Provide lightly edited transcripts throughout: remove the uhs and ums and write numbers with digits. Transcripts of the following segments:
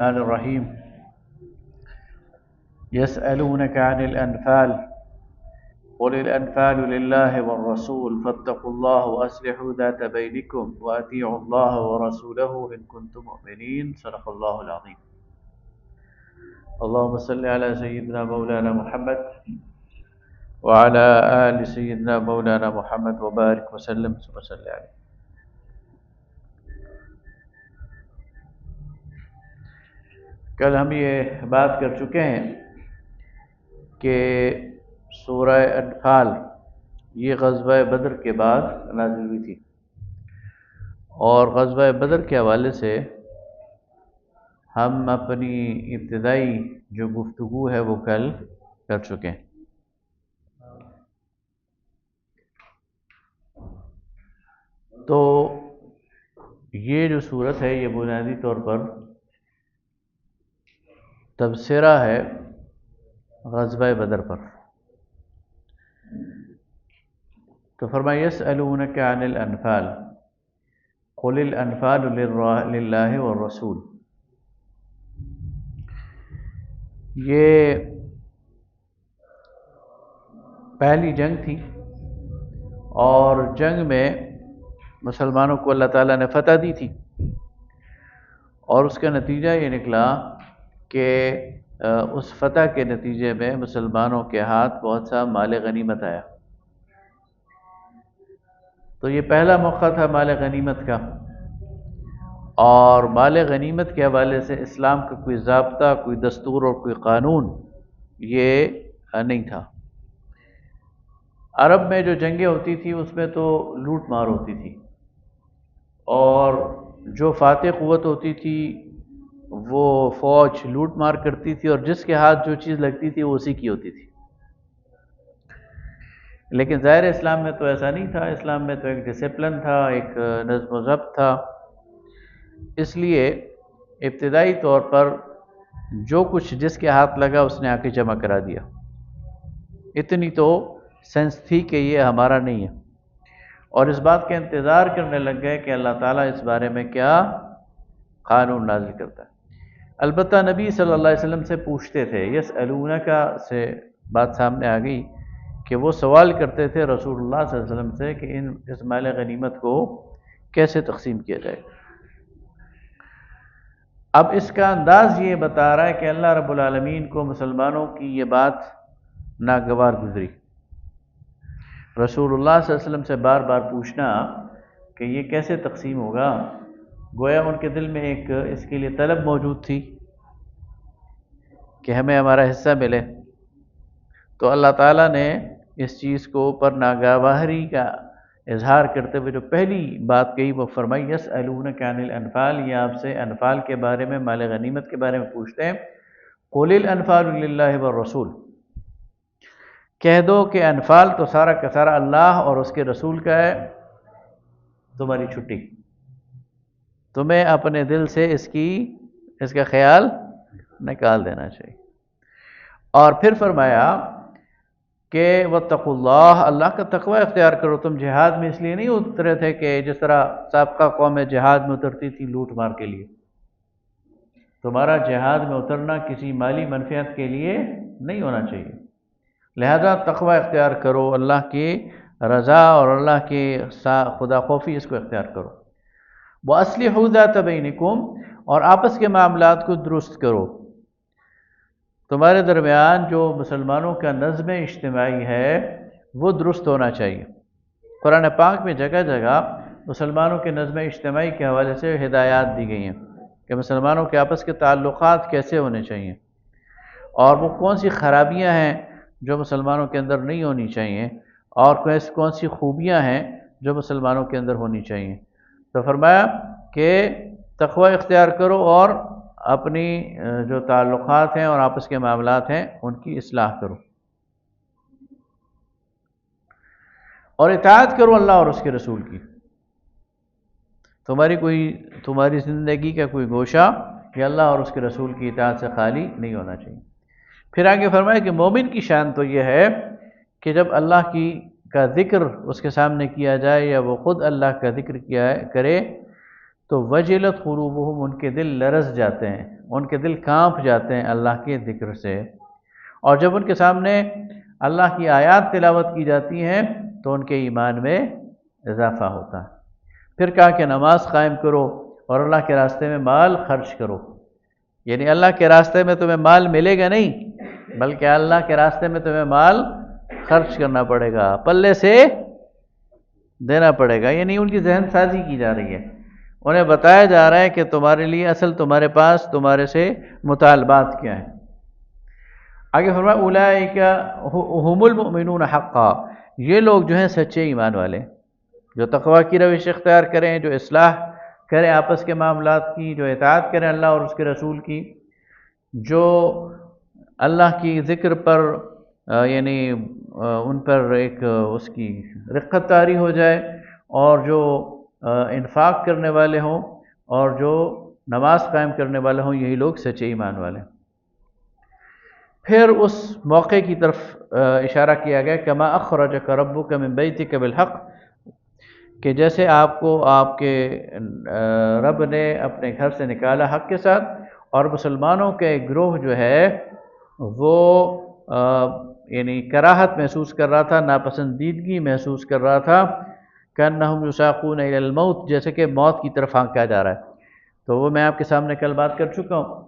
الرحمن الرحيم يسألونك عن الأنفال قل الأنفال لله والرسول فاتقوا الله وأصلحوا ذات بينكم وأطيعوا الله ورسوله إن كنتم مؤمنين صدق الله العظيم اللهم صل على سيدنا مولانا محمد وعلى آل سيدنا مولانا محمد وبارك وسلم وصل عليه. کل ہم یہ بات کر چکے ہیں کہ سورہ انفال یہ غزوہ بدر کے بعد نازل ہوئی تھی، اور غزوہ بدر کے حوالے سے ہم اپنی ابتدائی جو گفتگو ہے وہ کل کر چکے ہیں۔ تو یہ جو صورت ہے یہ بنیادی طور پر تبصرہ ہے غزوہ بدر پر۔ تو فرمایا یسألونک عن الانفال قل الانفال للہ والرسول۔ یہ پہلی جنگ تھی، اور جنگ میں مسلمانوں کو اللہ تعالیٰ نے فتح دی تھی، اور اس کا نتیجہ یہ نکلا کہ اس فتح کے نتیجے میں مسلمانوں کے ہاتھ بہت سا مال غنیمت آیا۔ تو یہ پہلا موقع تھا مال غنیمت کا، اور مال غنیمت کے حوالے سے اسلام کا کوئی ضابطہ، کوئی دستور اور کوئی قانون یہ نہیں تھا۔ عرب میں جو جنگیں ہوتی تھی اس میں تو لوٹ مار ہوتی تھی، اور جو فاتح قوت ہوتی تھی وہ فوج لوٹ مار کرتی تھی، اور جس کے ہاتھ جو چیز لگتی تھی وہ اسی کی ہوتی تھی۔ لیکن ظاہر اسلام میں تو ایسا نہیں تھا، اسلام میں تو ایک ڈسپلن تھا، ایک نظم و ضبط تھا۔ اس لیے ابتدائی طور پر جو کچھ جس کے ہاتھ لگا اس نے آ کے جمع کرا دیا۔ اتنی تو سینس تھی کہ یہ ہمارا نہیں ہے، اور اس بات کا انتظار کرنے لگ گئے کہ اللہ تعالیٰ اس بارے میں کیا قانون نازل کرتا ہے۔ البتہ نبی صلی اللہ علیہ وسلم سے پوچھتے تھے، یسألونک سے بات سامنے آ گئی کہ وہ سوال کرتے تھے رسول اللہ صلی اللہ علیہ وسلم سے کہ اس مال غنیمت کو کیسے تقسیم کیا جائے۔ اب اس کا انداز یہ بتا رہا ہے کہ اللہ رب العالمین کو مسلمانوں کی یہ بات ناگوار گزری۔ رسول اللہ صلی اللہ علیہ وسلم سے بار بار پوچھنا کہ یہ کیسے تقسیم ہوگا، گویا ان کے دل میں ایک اس کے لیے طلب موجود تھی کہ ہمیں ہمارا حصہ ملے۔ تو اللہ تعالیٰ نے اس چیز کو پر ناگواری کا اظہار کرتے ہوئے جو پہلی بات کہی وہ فرمائی یسألونک عن الانفال، یہ آپ سے انفال کے بارے میں، مال غنیمت کے بارے میں پوچھتے ہیں۔ قل الانفال للہ والرسول، کہہ دو کہ انفال تو سارا کا سارا اللہ اور اس کے رسول کا ہے، تمہاری چھٹی، تمہیں اپنے دل سے اس کا خیال نکال دینا چاہیے۔ اور پھر فرمایا کہ واتقوا اللہ، اللہ کا تقوی اختیار کرو۔ تم جہاد میں اس لیے نہیں اترے تھے کہ جس طرح سابقہ قوم جہاد میں اترتی تھی لوٹ مار کے لیے، تمہارا جہاد میں اترنا کسی مالی منفعت کے لیے نہیں ہونا چاہیے، لہذا تقوی اختیار کرو، اللہ کی رضا اور اللہ کی خدا خوفی اس کو اختیار کرو۔ وَأَصْلِحُوا ذَاتَ بَيْنِكُمْ، اور آپس کے معاملات کو درست کرو۔ تمہارے درمیان جو مسلمانوں کا نظم اجتماعی ہے وہ درست ہونا چاہیے۔ قرآن پاک میں جگہ جگہ مسلمانوں کے نظم اجتماعی کے حوالے سے ہدایات دی گئی ہیں کہ مسلمانوں کے آپس کے تعلقات کیسے ہونے چاہیے، اور وہ کون سی خرابیاں ہیں جو مسلمانوں کے اندر نہیں ہونی چاہیے، اور کون سی خوبیاں ہیں جو مسلمانوں کے اندر ہونی چاہیے۔ تو فرمایا کہ تقوی اختیار کرو اور اپنی جو تعلقات ہیں اور آپس کے معاملات ہیں ان کی اصلاح کرو، اور اطاعت کرو اللہ اور اس کے رسول کی۔ تمہاری زندگی کا کوئی گوشہ کہ اللہ اور اس کے رسول کی اطاعت سے خالی نہیں ہونا چاہیے۔ پھر آگے فرمایا کہ مومن کی شان تو یہ ہے کہ جب اللہ کا ذکر اس کے سامنے کیا جائے یا وہ خود اللہ کا ذکر کرے تو وجلت قلوبہم، ان کے دل لرز جاتے ہیں، ان کے دل کانپ جاتے ہیں اللہ کے ذکر سے، اور جب ان کے سامنے اللہ کی آیات تلاوت کی جاتی ہیں تو ان کے ایمان میں اضافہ ہوتا ہے۔ پھر کہا کہ نماز قائم کرو اور اللہ کے راستے میں مال خرچ کرو، یعنی اللہ کے راستے میں تمہیں مال ملے گا نہیں، بلکہ اللہ کے راستے میں تمہیں مال خرچ کرنا پڑے گا، پلے سے دینا پڑے گا، یعنی ان کی ذہن سازی کی جا رہی ہے، انہیں بتایا جا رہا ہے کہ تمہارے لیے اصل تمہارے پاس تمہارے سے مطالبات کیا ہیں۔ آگے فرمایا اولئک ھم المؤمنون حقا، یہ لوگ جو ہیں سچے ایمان والے، جو تقوی کی روش اختیار کریں، جو اصلاح کریں آپس کے معاملات کی، جو اطاعت کریں اللہ اور اس کے رسول کی، جو اللہ کی ذکر پر یعنی ان پر ایک اس کی رقت طاری ہو جائے، اور جو انفاق کرنے والے ہوں اور جو نماز قائم کرنے والے ہوں، یہی لوگ سچے ایمان والے۔ پھر اس موقع کی طرف اشارہ کیا گیا کما اخرجک ربک من بیتک بالحق، کہ جیسے آپ کو آپ کے رب نے اپنے گھر سے نکالا حق کے ساتھ، اور مسلمانوں کے ایک گروہ جو ہے وہ یعنی کراہت محسوس کر رہا تھا، ناپسندیدگی محسوس کر رہا تھا، کأنہم یساقون الی الموت، جیسے کہ موت کی طرف ہانکا جا رہا ہے۔ تو وہ میں آپ کے سامنے کل بات کر چکا ہوں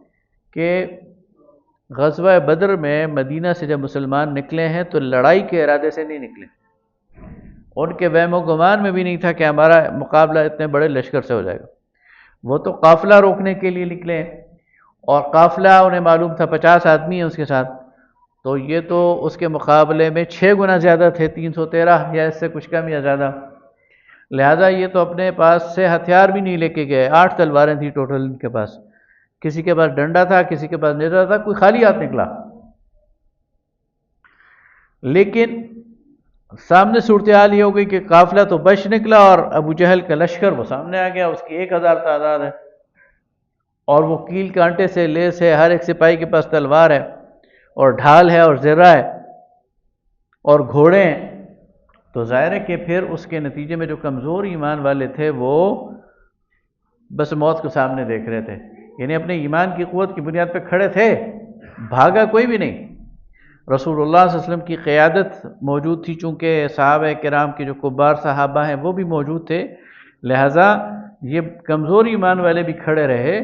کہ غزوہ بدر میں مدینہ سے جب مسلمان نکلے ہیں تو لڑائی کے ارادے سے نہیں نکلے، ان کے وہم و گمان میں بھی نہیں تھا کہ ہمارا مقابلہ اتنے بڑے لشکر سے ہو جائے گا، وہ تو قافلہ روکنے کے لیے نکلے ہیں، اور قافلہ انہیں معلوم تھا 50 آدمی ہیں اس کے ساتھ، تو یہ تو اس کے مقابلے میں 6 گنا زیادہ تھے، 313 یا اس سے کچھ کم یا زیادہ، لہذا یہ تو اپنے پاس سے ہتھیار بھی نہیں لے کے گئے، 8 تلواریں تھیں ٹوٹل ان کے پاس، کسی کے پاس ڈنڈا تھا، کسی کے پاس نیزہ تھا، کوئی خالی ہاتھ نکلا۔ لیکن سامنے صورتحال یہ ہو گئی کہ قافلہ تو بچ نکلا، اور ابو جہل کا لشکر وہ سامنے آ گیا، اس کی 1000 تعداد ہے، اور وہ کیل کانٹے سے لیس ہے، ہر ایک سپاہی کے پاس تلوار ہے اور ڈھال ہے اور زرہ ہے اور گھوڑے ہیں، تو ظاہر ہے کہ پھر اس کے نتیجے میں جو کمزور ایمان والے تھے وہ بس موت کو سامنے دیکھ رہے تھے، یعنی اپنے ایمان کی قوت کی بنیاد پہ کھڑے تھے، بھاگا کوئی بھی نہیں۔ رسول اللہ صلی اللہ علیہ وسلم کی قیادت موجود تھی، چونکہ صحابہ کرام کے جو کبار صحابہ ہیں وہ بھی موجود تھے، لہٰذا یہ کمزور ایمان والے بھی کھڑے رہے،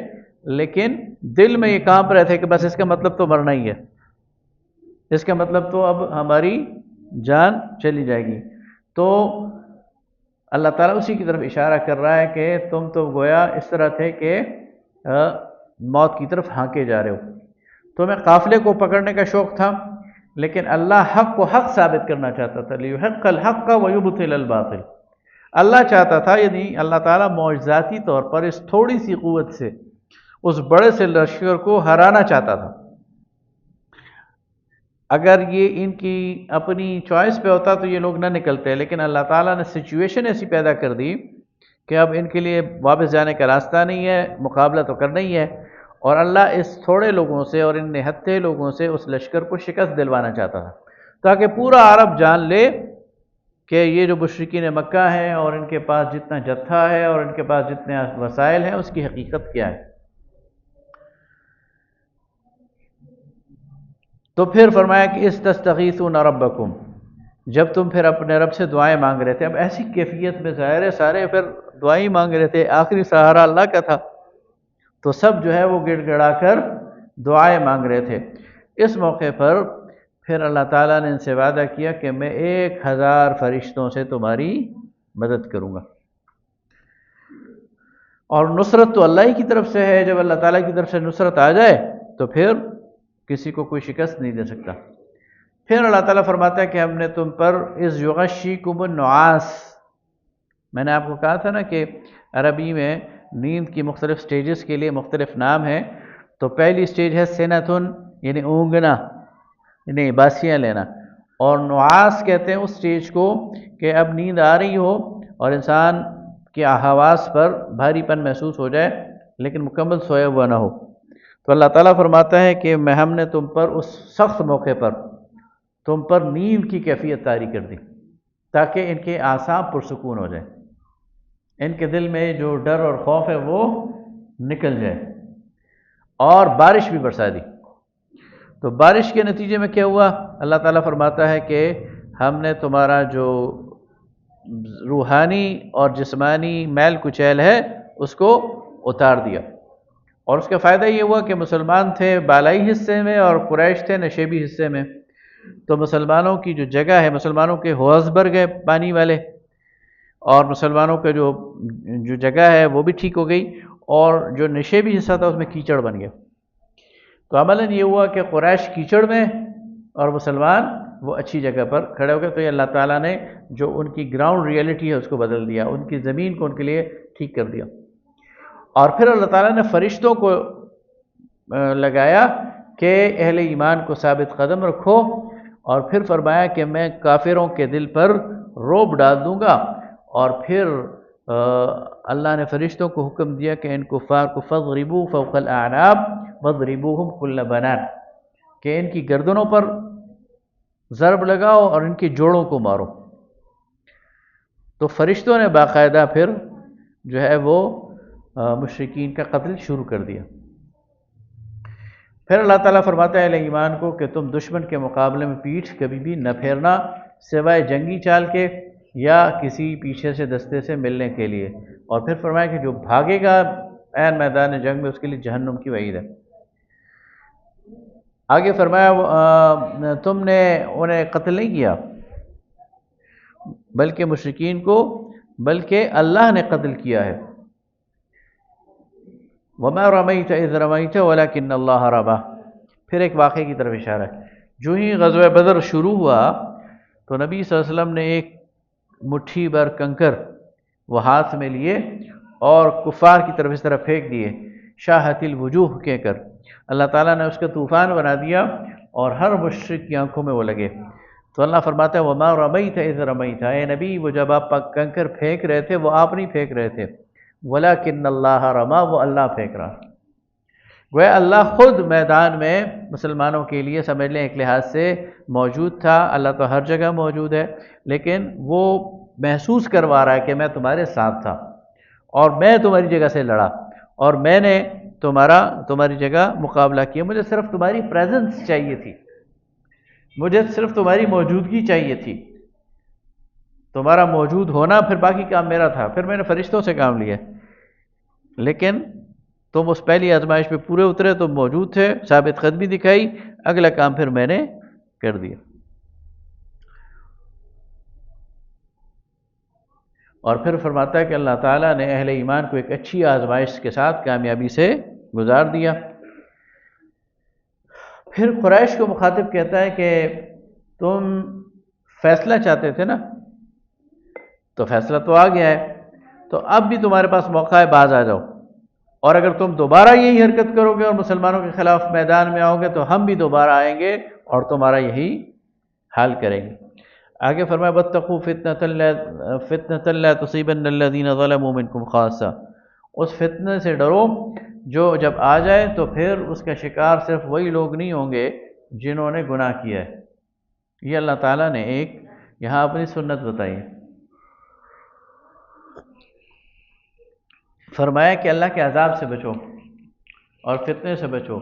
لیکن دل میں یہ کانپ رہے تھے کہ بس اس کا مطلب تو مرنا ہی ہے، اس کا مطلب تو اب ہماری جان چلی جائے گی۔ تو اللہ تعالیٰ اسی کی طرف اشارہ کر رہا ہے کہ تم تو گویا اس طرح تھے کہ موت کی طرف ہانکے جا رہے ہو، تمہیں قافلے کو پکڑنے کا شوق تھا، لیکن اللہ حق کو حق ثابت کرنا چاہتا تھا، لیحق الحق ویبطل الباطل، اللہ چاہتا تھا، یعنی اللہ تعالیٰ معجزاتی طور پر اس تھوڑی سی قوت سے اس بڑے سے لشکر کو ہرانا چاہتا تھا۔ اگر یہ ان کی اپنی چوائس پہ ہوتا تو یہ لوگ نہ نکلتے، لیکن اللہ تعالیٰ نے سچویشن ایسی پیدا کر دی کہ اب ان کے لیے واپس جانے کا راستہ نہیں ہے، مقابلہ تو کرنا ہی ہے، اور اللہ اس تھوڑے لوگوں سے اور ان نہتے لوگوں سے اس لشکر کو شکست دلوانا چاہتا تھا، تاکہ پورا عرب جان لے کہ یہ جو مشرکین مکہ ہیں اور ان کے پاس جتنا جتھا ہے اور ان کے پاس جتنے وسائل ہیں اس کی حقیقت کیا ہے۔ تو پھر فرمایا کہ استستغیثون ربکم، جب تم پھر اپنے رب سے دعائیں مانگ رہے تھے، اب ایسی کیفیت میں ظاہر ہے سارے پھر دعائیں مانگ رہے تھے، آخری سہارا اللہ کا تھا، تو سب جو ہے وہ گڑ گڑا کر دعائیں مانگ رہے تھے۔ اس موقع پر پھر اللہ تعالیٰ نے ان سے وعدہ کیا کہ میں 1000 فرشتوں سے تمہاری مدد کروں گا، اور نصرت تو اللہ ہی کی طرف سے ہے، جب اللہ تعالیٰ کی طرف سے نصرت آ جائے تو پھر کسی کو کوئی شکست نہیں دے سکتا۔ پھر اللہ تعالیٰ فرماتا ہے کہ ہم نے تم پر اذ یغشیکم النعاس، میں نے آپ کو کہا تھا نا کہ عربی میں نیند کی مختلف سٹیجز کے لیے مختلف نام ہیں، تو پہلی سٹیج ہے سنتن، یعنی اونگنا، یعنی باسیاں لینا، اور نعاس کہتے ہیں اس سٹیج کو کہ اب نیند آ رہی ہو اور انسان کے حواس پر بھاری پن محسوس ہو جائے لیکن مکمل سویا ہوا نہ ہو، تو اللہ تعالیٰ فرماتا ہے کہ ہم نے تم پر اس سخت موقع پر تم پر نیند کی کیفیت طاری کر دی تاکہ ان کے اعصاب پرسکون ہو جائیں۔ ان کے دل میں جو ڈر اور خوف ہے وہ نکل جائے، اور بارش بھی برسا دی۔ تو بارش کے نتیجے میں کیا ہوا؟ اللہ تعالیٰ فرماتا ہے کہ ہم نے تمہارا جو روحانی اور جسمانی میل کچیل ہے اس کو اتار دیا، اور اس کا فائدہ یہ ہوا کہ مسلمان تھے بالائی حصے میں اور قریش تھے نشیبی حصے میں، تو مسلمانوں کی جو جگہ ہے، مسلمانوں کے حوض بھر گئے پانی والے، اور مسلمانوں کا جو جگہ ہے وہ بھی ٹھیک ہو گئی، اور جو نشیبی حصہ تھا اس میں کیچڑ بن گیا۔ تو عملاً یہ ہوا کہ قریش کیچڑ میں اور مسلمان وہ اچھی جگہ پر کھڑے ہو گئے۔ تو یہ اللہ تعالیٰ نے جو ان کی گراؤنڈ ریئلٹی ہے اس کو بدل دیا، ان کی زمین کو ان کے لیے ٹھیک کر دیا۔ اور پھر اللہ تعالیٰ نے فرشتوں کو لگایا کہ اہل ایمان کو ثابت قدم رکھو، اور پھر فرمایا کہ میں کافروں کے دل پر رعب ڈال دوں گا، اور پھر اللہ نے فرشتوں کو حکم دیا کہ ان کفار کو فَاضْرِبُوا فَوْقَ الْأَعْنَاقِ وَاضْرِبُوهُمْ كُلَّ بَنَانٍ، کہ ان کی گردنوں پر ضرب لگاؤ اور ان کی جوڑوں کو مارو۔ تو فرشتوں نے باقاعدہ پھر جو ہے وہ مشرکین کا قتل شروع کر دیا۔ پھر اللہ تعالیٰ فرماتا ہے اہل ایمان کو کہ تم دشمن کے مقابلے میں پیٹھ کبھی بھی نہ پھیرنا سوائے جنگی چال کے یا کسی پیچھے سے دستے سے ملنے کے لیے، اور پھر فرمایا کہ جو بھاگے گا عین میدان جنگ میں اس کے لیے جہنم کی وعید ہے۔ آگے فرمایا تم نے انہیں قتل نہیں کیا بلکہ مشرکین کو، بلکہ اللہ نے قتل کیا ہے۔ وَمَا رَمَيْتَ إِذْ رَمَيْتَ وَلَكِنَّ اللَّهَ رَمَى، پھر ایک واقعے کی طرف اشارہ ہے۔ جو ہی غزوہ بدر شروع ہوا تو نبی صلی اللہ علیہ وسلم نے ایک مٹھی بھر کنکر وہ ہاتھ میں لیے اور کفار کی طرف اس طرح پھینک دیے، شاہت الوجوہ کہہ کر اللہ تعالیٰ نے اس کا طوفان بنا دیا، اور ہر مشرک کی آنکھوں میں وہ لگے۔ تو اللہ فرماتا ہے وَمَا رَمَيْتَ إِذْ رَمَيْتَ، اے نبی وہ جب آپ کنکر پھینک رہے تھے وہ آپ نہیں پھینک رہے تھے، وَلَكِنَّ اللَّهَ رَمَى، وہ اللہ پھینک رہا۔ گویا اللہ خود میدان میں مسلمانوں کے لیے سمجھ لیں ایک لحاظ سے موجود تھا۔ اللہ تو ہر جگہ موجود ہے، لیکن وہ محسوس کروا رہا ہے کہ میں تمہارے ساتھ تھا، اور میں تمہاری جگہ سے لڑا، اور میں نے تمہاری جگہ مقابلہ کیا۔ مجھے صرف تمہاری پریزنس چاہیے تھی، مجھے صرف تمہاری موجودگی چاہیے تھی، تمہارا موجود ہونا پھر باقی کام میرا تھا۔ پھر میں نے فرشتوں سے کام لیا، لیکن تم اس پہلی آزمائش پہ پورے اترے، تم موجود تھے، ثابت قدمی دکھائی، اگلا کام پھر میں نے کر دیا۔ اور پھر فرماتا ہے کہ اللہ تعالیٰ نے اہل ایمان کو ایک اچھی آزمائش کے ساتھ کامیابی سے گزار دیا۔ پھر قریش کو مخاطب کہتا ہے کہ تم فیصلہ چاہتے تھے نا، تو فیصلہ تو آ گیا ہے، تو اب بھی تمہارے پاس موقع ہے، باز آ جاؤ، اور اگر تم دوبارہ یہی حرکت کرو گے اور مسلمانوں کے خلاف میدان میں آؤ گے تو ہم بھی دوبارہ آئیں گے اور تمہارا یہی حال کریں گے۔ آگے فرمایا وَاتَّقُوا فِتْنَةً لَا تُصِيبَنَّ الَّذِينَ ظَلَمُوا مِنْكُمْ خَاصَّةً، اس فتنے سے ڈرو جو جب آ جائے تو پھر اس کا شکار صرف وہی لوگ نہیں ہوں گے جنہوں نے گناہ کیا ہے۔ یہ اللہ تعالیٰ نے ایک یہاں اپنی سنت بتائی ہے۔ فرمایا کہ اللہ کے عذاب سے بچو اور فتنے سے بچو،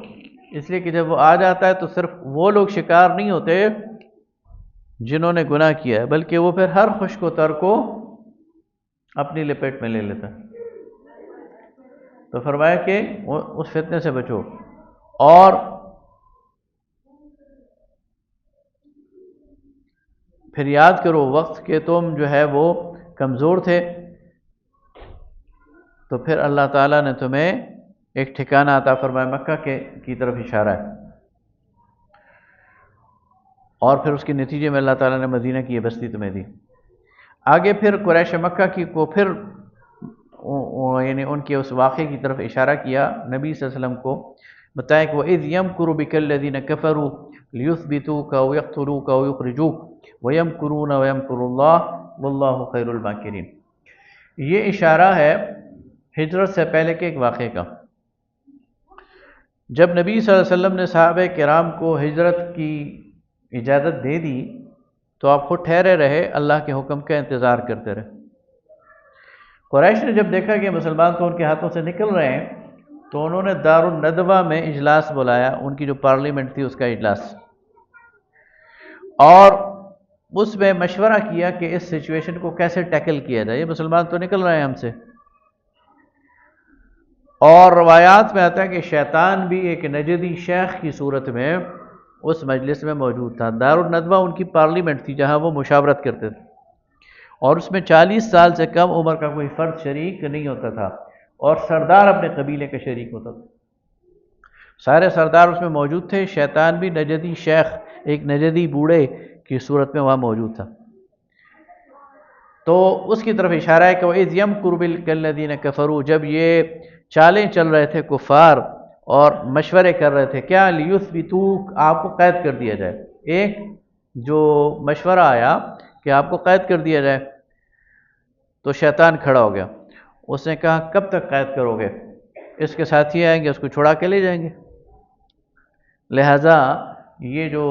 اس لیے کہ جب وہ آ جاتا ہے تو صرف وہ لوگ شکار نہیں ہوتے جنہوں نے گناہ کیا ہے، بلکہ وہ پھر ہر خشک و تر کو اپنی لپیٹ میں لے لیتا ہے۔ تو فرمایا کہ اس فتنے سے بچو، اور پھر یاد کرو وقت کہ تم جو ہے وہ کمزور تھے، تو پھر اللہ تعالیٰ نے تمہیں ایک ٹھکانہ عطا فرمایا، مکہ کی طرف اشارہ ہے، اور پھر اس کے نتیجے میں اللہ تعالیٰ نے مدینہ کی یہ بستی تمہیں دی۔ آگے پھر قریش مکہ کو پھر یعنی ان کے اس واقعے کی طرف اشارہ کیا، نبی صلی اللہ علیہ وسلم کو بتایا کہ وَإِذْ يَمْكُرُ بِكَ الَّذِينَ كَفَرُوا لِيُثْبِتُوكَ أَوْ يَقْتُلُوكَ أَوْ يُخْرِجُوكَ وَيَمْكُرُونَ وَيَمْكُرُ اللَّهُ وَاللَّهُ خَيْرُ الْمَاكِرِينَ۔ یہ اشارہ ہے ہجرت سے پہلے کے ایک واقعے کا۔ جب نبی صلی اللہ علیہ وسلم نے صحابہ کرام کو ہجرت کی اجازت دے دی تو آپ خود ٹھہرے رہے، اللہ کے حکم کا انتظار کرتے رہے۔ قریش نے جب دیکھا کہ مسلمان تو ان کے ہاتھوں سے نکل رہے ہیں تو انہوں نے دار الندوہ میں اجلاس بلایا، ان کی جو پارلیمنٹ تھی اس کا اجلاس، اور اس میں مشورہ کیا کہ اس سچویشن کو کیسے ٹیکل کیا جائے، یہ مسلمان تو نکل رہے ہیں ہم سے۔ اور روایات میں آتا ہے کہ شیطان بھی ایک نجدی شیخ کی صورت میں اس مجلس میں موجود تھا۔ دار الندوہ ان کی پارلیمنٹ تھی جہاں وہ مشاورت کرتے تھے، اور اس میں 40 سال سے کم عمر کا کوئی فرد شریک نہیں ہوتا تھا، اور سردار اپنے قبیلے کا شریک ہوتا تھا۔ سارے سردار اس میں موجود تھے، شیطان بھی نجدی شیخ، ایک نجدی بوڑھے کی صورت میں وہاں موجود تھا۔ تو اس کی طرف اشارہ ہے کہ وَإِذْ يَمْكُرُ بِكَ الَّذِينَ كَفَرُوا، جب یہ چالیں چل رہے تھے کفار اور مشورے کر رہے تھے، کیا لِيُثْبِتُوكَ، آپ کو قید کر دیا جائے۔ ایک جو مشورہ آیا کہ آپ کو قید کر دیا جائے، تو شیطان کھڑا ہو گیا، اس نے کہا کب تک قید کرو گے، اس کے ساتھی آئیں گے اس کو چھڑا کے لے جائیں گے، لہٰذا یہ جو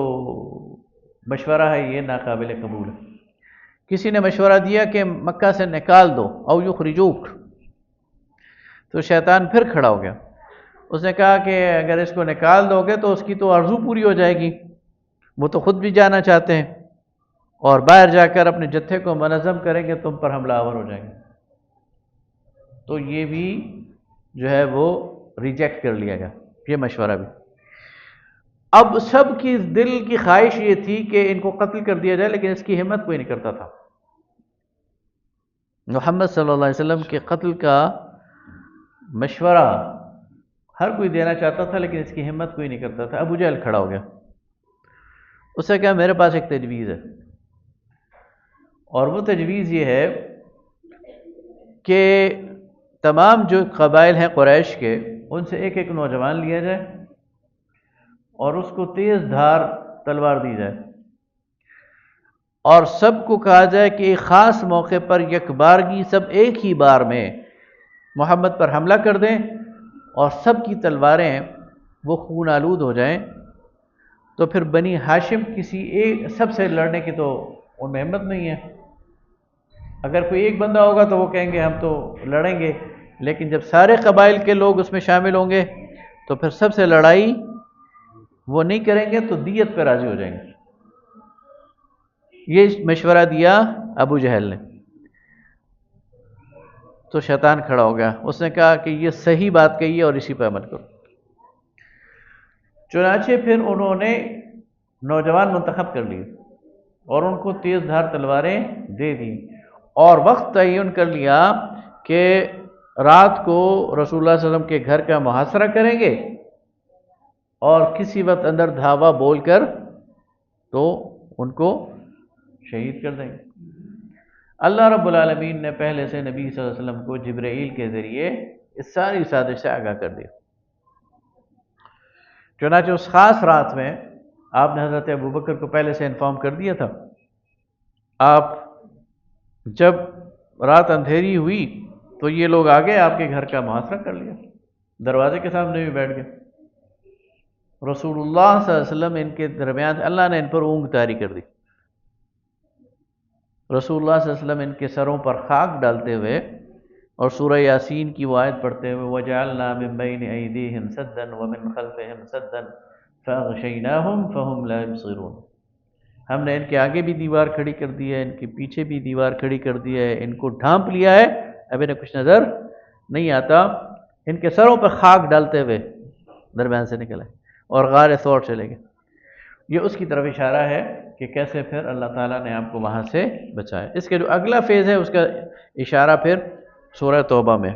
مشورہ ہے یہ ناقابل قبول ہے۔ کسی نے مشورہ دیا کہ مکہ سے نکال دو، او یخرجوک، تو شیطان پھر کھڑا ہو گیا، اس نے کہا کہ اگر اس کو نکال دو گے تو اس کی تو آرزو پوری ہو جائے گی، وہ تو خود بھی جانا چاہتے ہیں، اور باہر جا کر اپنے جتھے کو منظم کریں گے، تم پر حملہ آور ہو جائیں گے۔ تو یہ بھی جو ہے وہ ریجیکٹ کر لیا گیا، یہ مشورہ بھی۔ اب سب کی دل کی خواہش یہ تھی کہ ان کو قتل کر دیا جائے، لیکن اس کی ہمت کوئی نہیں کرتا تھا۔ محمد صلی اللہ علیہ وسلم کے قتل کا مشورہ ہر کوئی دینا چاہتا تھا، لیکن اس کی ہمت کوئی نہیں کرتا تھا۔ ابو جہل کھڑا ہو گیا، اس نے کہا میرے پاس ایک تجویز ہے، اور وہ تجویز یہ ہے کہ تمام جو قبائل ہیں قریش کے، ان سے ایک ایک نوجوان لیا جائے اور اس کو تیز دھار تلوار دی جائے، اور سب کو کہا جائے کہ ایک خاص موقع پر یک بارگی سب ایک ہی بار میں محمد پر حملہ کر دیں، اور سب کی تلواریں وہ خون آلود ہو جائیں، تو پھر بنی ہاشم کسی ایک سب سے لڑنے کی تو ان میں ہمت نہیں ہے۔ اگر کوئی ایک بندہ ہوگا تو وہ کہیں گے ہم تو لڑیں گے، لیکن جب سارے قبائل کے لوگ اس میں شامل ہوں گے تو پھر سب سے لڑائی وہ نہیں کریں گے، تو دیت پہ راضی ہو جائیں گے۔ یہ مشورہ دیا ابو جہل نے، تو شیطان کھڑا ہو گیا، اس نے کہا کہ یہ صحیح بات کہی ہے اور اسی پہ عمل کرو۔ چنانچہ پھر انہوں نے نوجوان منتخب کر لیے اور ان کو تیز دھار تلواریں دے دی، اور وقت تعین کر لیا کہ رات کو رسول اللہ صلی اللہ علیہ وسلم کے گھر کا محاصرہ کریں گے، اور کسی وقت اندر دھاوا بول کر تو ان کو شہید کر دیں گے۔ اللہ رب العالمین نے پہلے سے نبی صلی اللہ علیہ وسلم کو جبرائیل کے ذریعے اس ساری سازش سے آگاہ کر دیا۔ چنانچہ اس خاص رات میں آپ نے حضرت ابوبکر کو پہلے سے انفارم کر دیا تھا۔ آپ جب رات اندھیری ہوئی تو یہ لوگ آگے آپ کے گھر کا محاصرہ کر لیا، دروازے کے سامنے بھی بیٹھ گئے۔ رسول اللہ صلی اللہ علیہ وسلم ان کے درمیان، اللہ نے ان پر اونگ طاری کر دی۔ رسول اللہ صلی اللہ علیہ وسلم ان کے سروں پر خاک ڈالتے ہوئے اور سورہ یاسین کی وہ آیت پڑھتے ہوئے وَجَعَلْنَا مِن بَيْنِ أَيْدِيهِمْ سَدًّا وَمِن خَلْفِهِمْ سَدًّا فَأَغْشَيْنَاهُمْ فَهُمْ لَا يُبْصِرُونَ، ہم نے ان کے آگے بھی دیوار کھڑی کر دی ہے، ان کے پیچھے بھی دیوار کھڑی کر دی ہے، ان کو ڈھانپ لیا ہے، اب انہیں کچھ نظر نہیں آتا۔ ان کے سروں پر خاک ڈالتے ہوئے درمیان سے نکلے اور غار ثور چلے گئے۔ یہ اس کی طرف اشارہ ہے کہ کیسے پھر اللہ تعالیٰ نے آپ کو وہاں سے بچایا۔ اس کے جو اگلا فیز ہے اس کا اشارہ پھر سورہ توبہ میں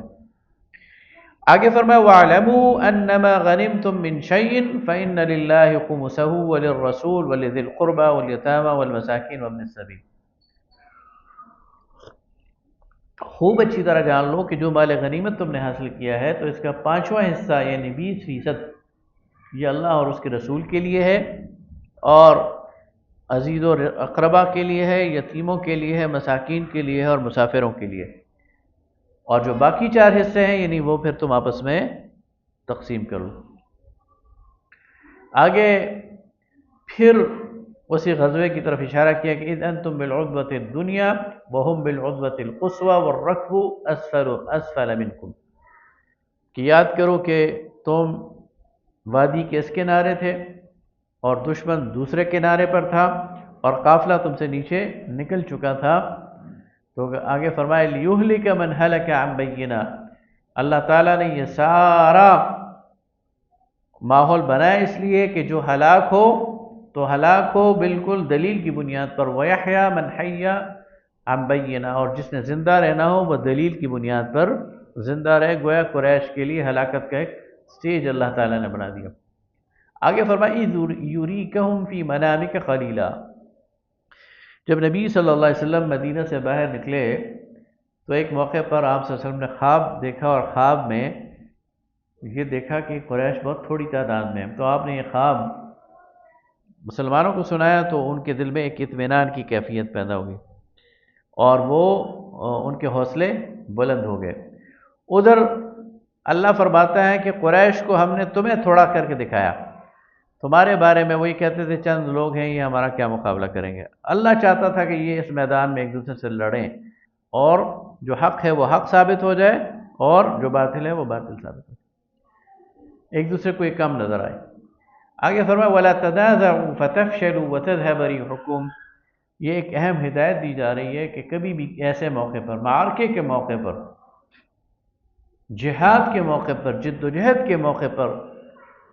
آگے فرمایا وَاعْلَمُوا أَنَّمَا غَنِمْتُم مِّن شَيْءٍ فَإِنَّ لِلَّهِ خُمُسَهُ وَلِلرَّسُولِ وَلِذِي الْقُرْبَى وَالْيَتَامَى وَالْمَسَاكِينِ وَابْنِ السَّبِيلِ۔ خوب اچھی طرح جان لو کہ جو مال غنیمت تم نے حاصل کیا ہے تو اس کا 5واں حصہ یعنی 20% یہ اللہ اور اس کے رسول کے لیے ہے، اور عزیز و اقربا کے لیے ہے، یتیموں کے لیے ہے، مساکین کے لیے ہے اور مسافروں کے لیے، اور جو باقی 4 حصے ہیں یعنی وہ پھر تم آپس میں تقسیم کرو۔ آگے پھر اسی غزوے کی طرف اشارہ کیا کہ اذ انتم بالعدوۃ الدنیا وهم بالعدوۃ القصوى والركب اسفل منکم، کہ یاد کرو کہ تم وادی کے اس کنارے تھے اور دشمن دوسرے کنارے پر تھا اور قافلہ تم سے نیچے نکل چکا تھا۔ تو آگے فرمائے لیہلک من ہلک عن بینہ، اللہ تعالیٰ نے یہ سارا ماحول بنایا اس لیے کہ جو ہلاک ہو تو ہلاک ہو بالکل دلیل کی بنیاد پر، ویحییٰ من حی عن بینہ، اور جس نے زندہ رہنا ہو وہ دلیل کی بنیاد پر زندہ رہے۔ گویا قریش کے لیے ہلاکت کا ایک سٹیج اللہ تعالیٰ نے بنا دیا۔ آگے فرمائی یریکہم فی منامک قلیلا، جب نبی صلی اللہ علیہ وسلم مدینہ سے باہر نکلے تو ایک موقع پر آپ صلی اللہ علیہ وسلم نے خواب دیکھا، اور خواب میں یہ دیکھا کہ قریش بہت تھوڑی تعداد میں، تو آپ نے یہ خواب مسلمانوں کو سنایا تو ان کے دل میں ایک اطمینان کی کیفیت پیدا ہوئی اور وہ ان کے حوصلے بلند ہو گئے۔ ادھر اللہ فرماتا ہے کہ قریش کو ہم نے تمہیں تھوڑا کر کے دکھایا، تمہارے بارے میں وہی کہتے تھے چند لوگ ہیں، یہ ہمارا کیا مقابلہ کریں گے۔ اللہ چاہتا تھا کہ یہ اس میدان میں ایک دوسرے سے لڑیں اور جو حق ہے وہ حق ثابت ہو جائے اور جو باطل ہے وہ باطل ثابت ہو جائے، ایک دوسرے کو یہ کام نظر آئے۔ آگے فرمایا وَلَا تَنَازَعُوا فَتَفْشَلُوا وَتَذْهَبَ رِيحُكُمْ، یہ ایک اہم ہدایت دی جا رہی ہے کہ کبھی بھی ایسے موقع پر، معرکے کے موقع پر، جہاد کے موقع پر، جد و جہد کے موقع پر،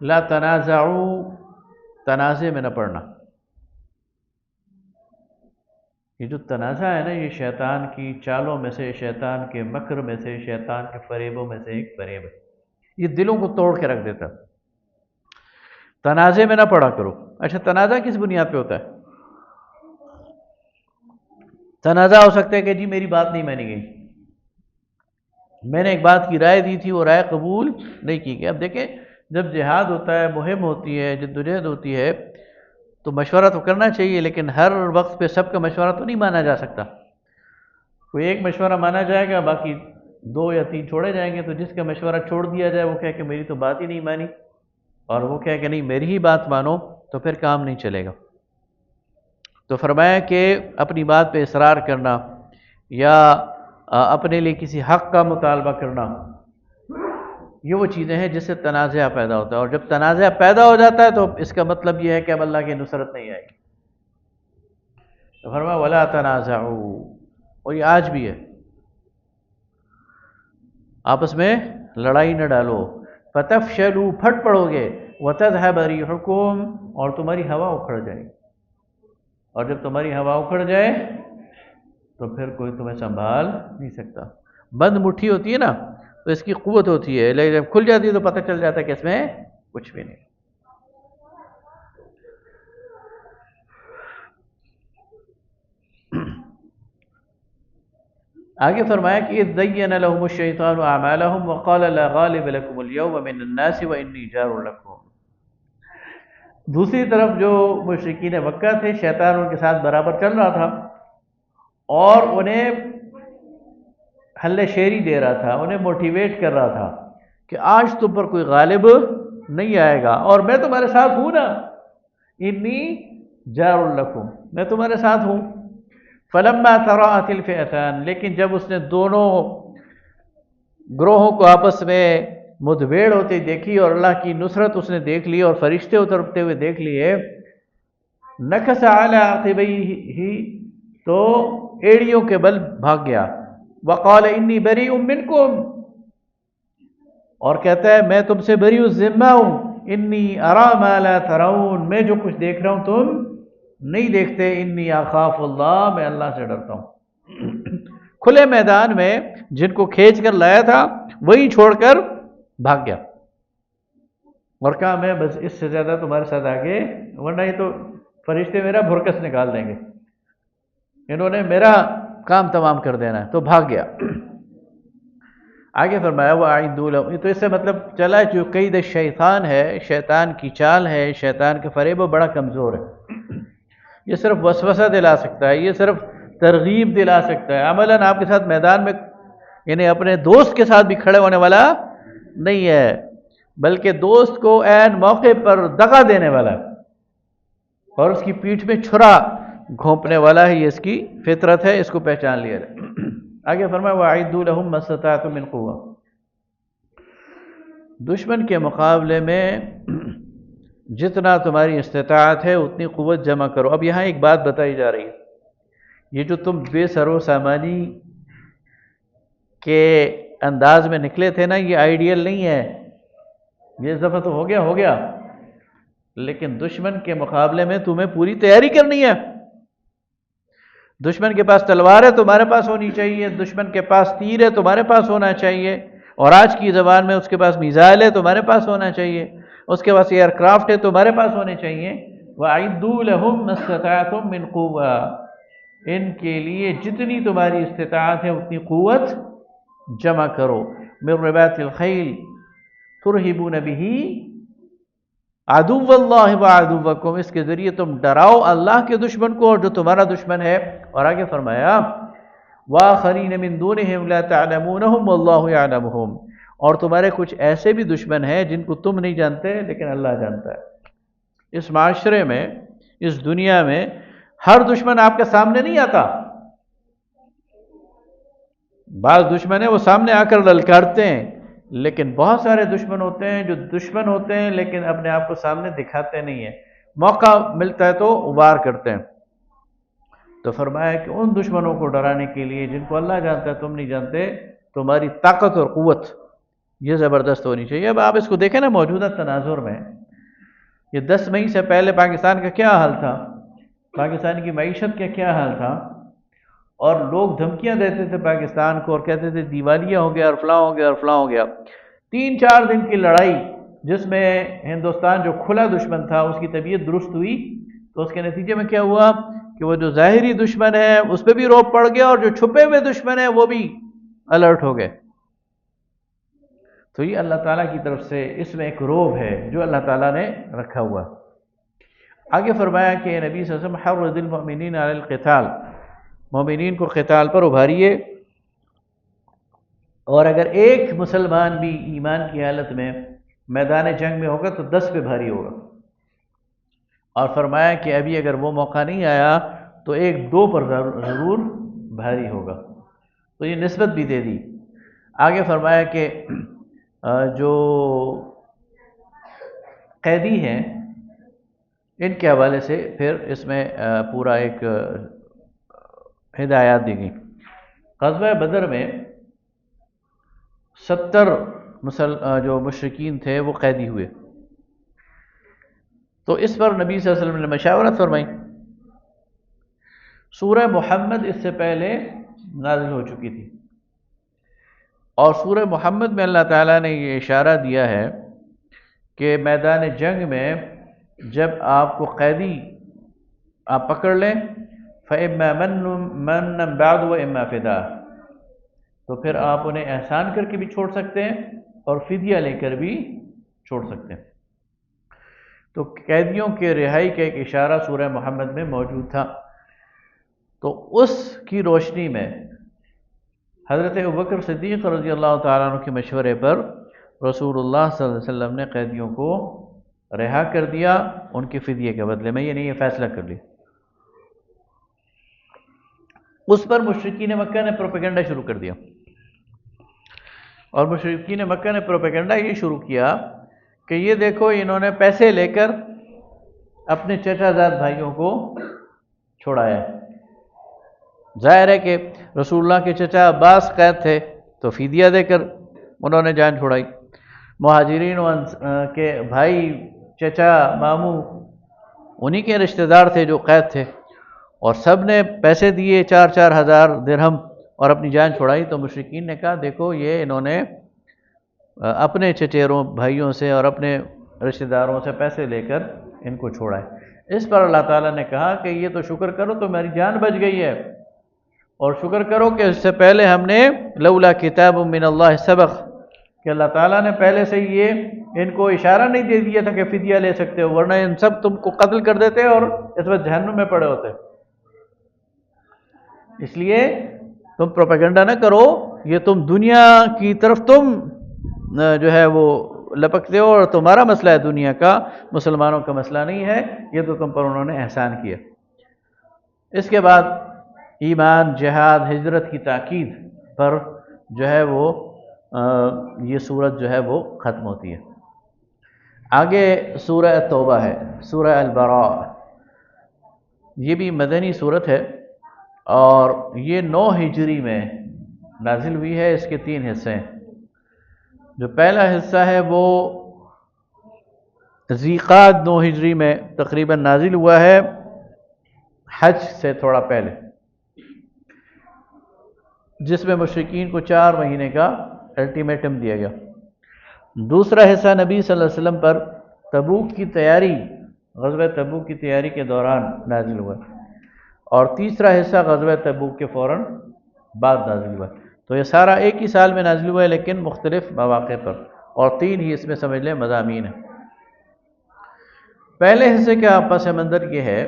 لا تنازعوا، تنازع میں نہ پڑنا۔ یہ جو تنازع ہے نا، یہ شیطان کی چالوں میں سے، شیطان کے مکر میں سے، شیطان کے فریبوں میں سے ایک فریب ہے، یہ دلوں کو توڑ کے رکھ دیتا ہے۔ تنازع میں نہ پڑا کرو۔ اچھا تنازع کس بنیاد پہ ہوتا ہے؟ تنازع ہو سکتا ہے کہ جی میری بات نہیں مانی گئی، میں نے ایک بات کی رائے دی تھی، وہ رائے قبول نہیں کی گئی۔ اب دیکھیں جب جہاد ہوتا ہے، مہم ہوتی ہے، جدوجہد ہوتی ہے تو مشورہ تو کرنا چاہیے، لیکن ہر وقت پہ سب کا مشورہ تو نہیں مانا جا سکتا۔ کوئی ایک مشورہ مانا جائے گا، باقی 2 یا 3 چھوڑے جائیں گے، تو جس کا مشورہ چھوڑ دیا جائے وہ کہے کہ میری تو بات ہی نہیں مانی، اور وہ کہے کہ نہیں میری ہی بات مانو، تو پھر کام نہیں چلے گا۔ تو فرمایا کہ اپنی بات پہ اصرار کرنا یا اپنے لیے کسی حق کا مطالبہ کرنا، یہ وہ چیزیں ہیں جس سے تنازع پیدا ہوتا ہے، اور جب تنازع پیدا ہو جاتا ہے تو اس کا مطلب یہ ہے کہ اب اللہ کی نصرت نہیں آئے گی۔ تو فرمایا وَلَا تَنَازَعُوا، اور یہ آج بھی ہے، آپس میں لڑائی نہ ڈالو، فَتَفْشَلُوا، پھٹ پڑو گے، وَتَذْهَبَ رِيحُكُمْ، اور تمہاری ہوا اکھڑ جائے گی، اور جب تمہاری ہوا اکھڑ جائے تو پھر کوئی تمہیں سنبھال نہیں سکتا۔ بند مٹھی ہوتی ہے نا تو اس کی قوت ہوتی ہے، لیکن جب کھل جاتی ہے تو پتہ چل جاتا ہے کہ اس میں کچھ بھی نہیں۔ آگے فرمایا کہ اذ زین لهم الشیطان اعمالهم وقال لا غالب لكم اليوم من الناس وانی جار لكم، دوسری طرف جو مشرکین مکہ تھے، شیطان ان کے ساتھ برابر چل رہا تھا اور انہیں حل شعری دے رہا تھا، انہیں موٹیویٹ کر رہا تھا کہ آج تم پر کوئی غالب نہیں آئے گا اور میں تمہارے ساتھ ہوں نا، انی جار لکم، میں تمہارے ساتھ ہوں۔ فلما تراءت الفئتان، لیکن جب اس نے دونوں گروہوں کو آپس میں مدبھیڑ ہوتی دیکھی اور اللہ کی نصرت اس نے دیکھ لی اور فرشتے اترتے ہوئے دیکھ لیے، نکس علی عقبیہ، تو ایڑیوں کے بل بھاگ گیا، وقال انی بریء منکم، اور کہتا ہے میں تم سے بری الذمہ ہوں، انی ارا ما لا ترون، میں جو کچھ دیکھ رہا ہوں تم نہیں دیکھتے، انی اخاف اللہ، میں اللہ سے ڈرتا ہوں۔ کھلے میدان میں جن کو کھینچ کر لایا تھا وہی چھوڑ کر بھاگ گیا اور کہا میں بس اس سے زیادہ تمہارے ساتھ آگے، ورنہ یہ تو فرشتے میرا بھرکس نکال دیں گے، انہوں نے میرا کام تمام کر دینا ہے، تو بھاگ گیا۔ آگے فرمایا وَأَعِدُّوا لَهُمْ، تو اس سے مطلب چلا جو قید شیطان ہے، شیطان کی چال ہے، شیطان کے فریب وہ بڑا کمزور ہے، یہ صرف وسوسہ دلا سکتا ہے، یہ صرف ترغیب دلا سکتا ہے، عملاً آپ کے ساتھ میدان میں یعنی اپنے دوست کے ساتھ بھی کھڑے ہونے والا نہیں ہے، بلکہ دوست کو عین موقع پر دغا دینے والا ہے۔ اور اس کی پیٹھ میں چھرا گھونپنے والا ہے، یہ اس کی فطرت ہے، اس کو پہچان لیا جائے۔ آگے فرمایا وَأَعِدُّوا لَهُم مَّا اسْتَطَعْتُم مِّن قُوَّةٍ، دشمن کے مقابلے میں جتنا تمہاری استطاعت ہے اتنی قوت جمع کرو۔ اب یہاں ایک بات بتائی جا رہی ہے، یہ جو تم بے سر و سامانی کے انداز میں نکلے تھے نا، یہ آئیڈیل نہیں ہے، یہ اس دفعہ تو ہو گیا، لیکن دشمن کے مقابلے میں تمہیں پوری تیاری کرنی ہے۔ دشمن کے پاس تلوار ہے، تمہارے پاس ہونی چاہیے، دشمن کے پاس تیر ہے، تمہارے پاس ہونا چاہیے، اور آج کی زبان میں اس کے پاس میزائل ہے، تمہارے پاس ہونا چاہیے، اس کے پاس ایئر کرافٹ ہے، تمہارے پاس ہونے چاہیے۔ وَأَعِدُّوا لَهُم مَّا اسْتَطَعْتُم مِّن قُوَّةٍ، ان کے لیے جتنی تمہاری استطاعت ہے اتنی قوت جمع کرو۔ مِن رِبَاطِ الْخَيْلِ تُرْهِبُونَ بِهِ عَدُوَّ اللَّهِ وَعَدُوَّكُمْ، اس کے ذریعے تم ڈراؤ اللہ کے دشمن کو اور جو تمہارا دشمن ہے۔ اور آگے فرمایا وَآخَرِينَ مِن دُونِهِمْ لَا تَعْلَمُونَهُمْ وَاللَّهُ يَعْلَمُهُمْ، اور تمہارے کچھ ایسے بھی دشمن ہیں جن کو تم نہیں جانتے لیکن اللہ جانتا ہے۔ اس معاشرے میں، اس دنیا میں ہر دشمن آپ کے سامنے نہیں آتا، بعض دشمن ہیں وہ سامنے آ کر للکارتے ہیں، لیکن بہت سارے دشمن ہوتے ہیں جو دشمن ہوتے ہیں لیکن اپنے آپ کو سامنے دکھاتے نہیں ہیں، موقع ملتا ہے تو وار کرتے ہیں۔ تو فرمایا کہ ان دشمنوں کو ڈرانے کے لیے جن کو اللہ جانتا ہے تم نہیں جانتے، تمہاری طاقت اور قوت یہ زبردست ہونی چاہیے۔ اب آپ اس کو دیکھیں نا، موجودہ تناظر میں یہ 10 مئی سے پہلے پاکستان کا کیا حال تھا، پاکستان کی معیشت کا کیا حال تھا، اور لوگ دھمکیاں دیتے تھے پاکستان کو اور کہتے تھے دیوالیہ ہو گیا اور فلاں ہو گیا اور فلاں ہو گیا۔ 3-4 دن کی لڑائی جس میں ہندوستان جو کھلا دشمن تھا اس کی طبیعت درست ہوئی، تو اس کے نتیجے میں کیا ہوا کہ وہ جو ظاہری دشمن ہے اس پہ بھی روب پڑ گیا اور جو چھپے ہوئے دشمن ہیں وہ بھی الرٹ ہو گئے۔ تو یہ اللہ تعالیٰ کی طرف سے اس میں ایک روب ہے جو اللہ تعالیٰ نے رکھا ہوا۔ آگے فرمایا کہ نبی صلی اللہ علیہ وسلم حرض المؤمنین علی القتال، مومنین کو قتال پر ابھاریے، اور اگر ایک مسلمان بھی ایمان کی حالت میں میدان جنگ میں ہوگا تو 10 پہ بھاری ہوگا، اور فرمایا کہ ابھی اگر وہ موقع نہیں آیا تو 1-2 پر ضرور بھاری ہوگا، تو یہ نسبت بھی دے دی۔ آگے فرمایا کہ جو قیدی ہیں ان کے حوالے سے پھر اس میں پورا ایک ہدایات دی گئی۔ غزوہ بدر میں 70 جو مشرکین تھے وہ قیدی ہوئے، تو اس پر نبی صلی اللہ علیہ وسلم نے مشاورت فرمائی۔ سورہ محمد اس سے پہلے نازل ہو چکی تھی، اور سورہ محمد میں اللہ تعالیٰ نے یہ اشارہ دیا ہے کہ میدان جنگ میں جب آپ کو قیدی آپ پکڑ لیں فَإِمَّا مَنًّا بَعْدُ وَإِمَّا فِدَاءً، تو پھر آپ انہیں احسان کر کے بھی چھوڑ سکتے ہیں اور فدیہ لے کر بھی چھوڑ سکتے ہیں۔ تو قیدیوں کے رہائی کا ایک اشارہ سورہ محمد میں موجود تھا، تو اس کی روشنی میں حضرت ابوبکر صدیق رضی اللہ تعالیٰ عنہ کے مشورے پر رسول اللہ صلی اللہ علیہ وسلم نے قیدیوں کو رہا کر دیا ان کے فدیے کے بدلے میں، یعنی یہ فیصلہ کر لیا۔ اس پر مشرکین مکہ نے پروپیگنڈا شروع کر دیا، اور مشرکین مکہ نے پروپیگنڈا یہ شروع کیا کہ یہ دیکھو انہوں نے پیسے لے کر اپنے چچا زاد بھائیوں کو چھوڑایا ہے۔ ظاہر ہے کہ رسول اللہ کے چچا عباس قید تھے تو فدیہ دے کر انہوں نے جان چھوڑائی، مہاجرین کے بھائی چچا ماموں انہی کے رشتہ دار تھے جو قید تھے، اور سب نے پیسے دیے 4-4 ہزار درہم اور اپنی جان چھوڑائی۔ تو مشرکین نے کہا دیکھو یہ انہوں نے اپنے چچیروں بھائیوں سے اور اپنے رشتہ داروں سے پیسے لے کر ان کو چھوڑا ہے۔ اس پر اللہ تعالیٰ نے کہا کہ یہ تو شکر کرو تو میری جان بچ گئی ہے، اور شکر کرو کہ اس سے پہلے ہم نے لولا کتاب من اللہ سبق، کہ اللہ تعالیٰ نے پہلے سے یہ ان کو اشارہ نہیں دے دیا تھا کہ فدیہ لے سکتے ہو، ورنہ ان سب تم کو قتل کر دیتے اور اس وقت جہنم میں پڑے ہوتے۔ اس لیے تم پروپیگنڈا نہ کرو، یہ تم دنیا کی طرف تم جو ہے وہ لپکتے ہو، اور تمہارا مسئلہ ہے دنیا کا، مسلمانوں کا مسئلہ نہیں ہے، یہ تو تم پر انہوں نے احسان کیا۔ اس کے بعد ایمان، جہاد، ہجرت کی تاکید پر جو ہے وہ یہ صورت جو ہے وہ ختم ہوتی ہے۔ آگے سورہ توبہ ہے، سورہ البراء، یہ بھی مدنی صورت ہے اور یہ 9 ہجری میں نازل ہوئی ہے۔ اس کے 3 حصے ہیں۔ جو پہلا حصہ ہے وہ ذیقعد 9 ہجری میں تقریباً نازل ہوا ہے، حج سے تھوڑا پہلے، جس میں مشرکین کو 4 مہینے کا الٹیمیٹم دیا گیا۔ دوسرا حصہ نبی صلی اللہ علیہ وسلم پر تبوک کی تیاری، غزوہ تبوک کی تیاری کے دوران نازل ہوا، اور تیسرا حصہ غزوہ تبوک کے فوراً بعد نازل ہوا۔ تو یہ سارا ایک ہی سال میں نازل ہوا ہے لیکن مختلف مواقع پر، اور 3 ہی اس میں سمجھ لیں مضامین ہیں۔ پہلے حصے کا پس منظر یہ ہے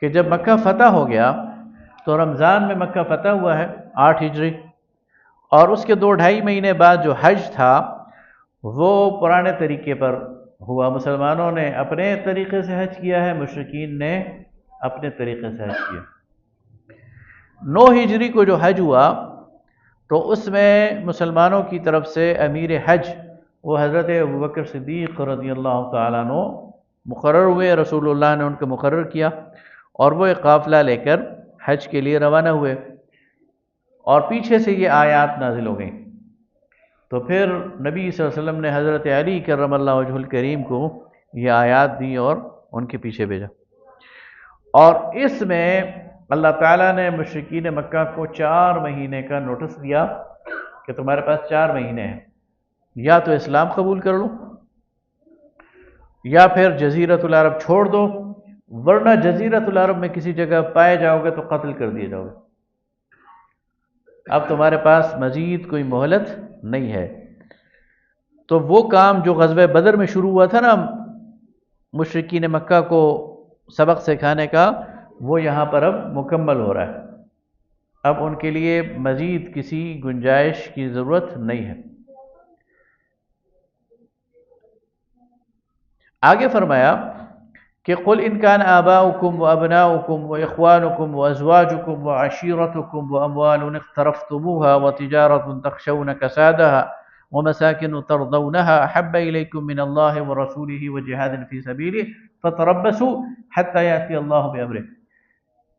کہ جب مکہ فتح ہو گیا تو رمضان میں مکہ فتح ہوا ہے 8 ہجری، اور اس کے 2-2.5 مہینے بعد جو حج تھا وہ پرانے طریقے پر ہوا۔ مسلمانوں نے اپنے طریقے سے حج کیا ہے، مشرکین نے اپنے طریقے سے حج کیا۔ 9 ہجری کو جو حج ہوا تو اس میں مسلمانوں کی طرف سے امیر حج وہ حضرت ابوبکر صدیق رضی اللہ تعالیٰ عنہ مقرر ہوئے، رسول اللہ نے ان کو مقرر کیا، اور وہ ایک قافلہ لے کر حج کے لیے روانہ ہوئے، اور پیچھے سے یہ آیات نازل ہو گئیں۔ تو پھر نبی صلی اللہ علیہ وسلم نے حضرت علی کرم اللہ وجہ الکریم کو یہ آیات دی اور ان کے پیچھے بھیجا، اور اس میں اللہ تعالیٰ نے مشرکین مکہ کو 4 مہینے کا نوٹس دیا کہ تمہارے پاس 4 مہینے ہیں، یا تو اسلام قبول کر لو، یا پھر جزیرۃ العرب چھوڑ دو، ورنہ جزیرۃ العرب میں کسی جگہ پائے جاؤ گے تو قتل کر دیے جاؤ گے۔ اب تمہارے پاس مزید کوئی مہلت نہیں ہے۔ تو وہ کام جو غزوہ بدر میں شروع ہوا تھا نا مشرکین مکہ کو سبق سکھانے کا، وہ یہاں پر اب مکمل ہو رہا ہے۔ اب ان کے لیے مزید کسی گنجائش کی ضرورت نہیں ہے۔ آگے فرمایا کہ قل ان کان آباؤکم وابناؤکم واخوانکم وازواجکم وعشیرتکم واموال اقترفتموها وتجارة تخشون کسادها ومساکن ترضونها احب الیکم من اللہ ورسولہ وجہاد فی سبیلہ فتربصوا حتی یأتی اللہ بامرہ۔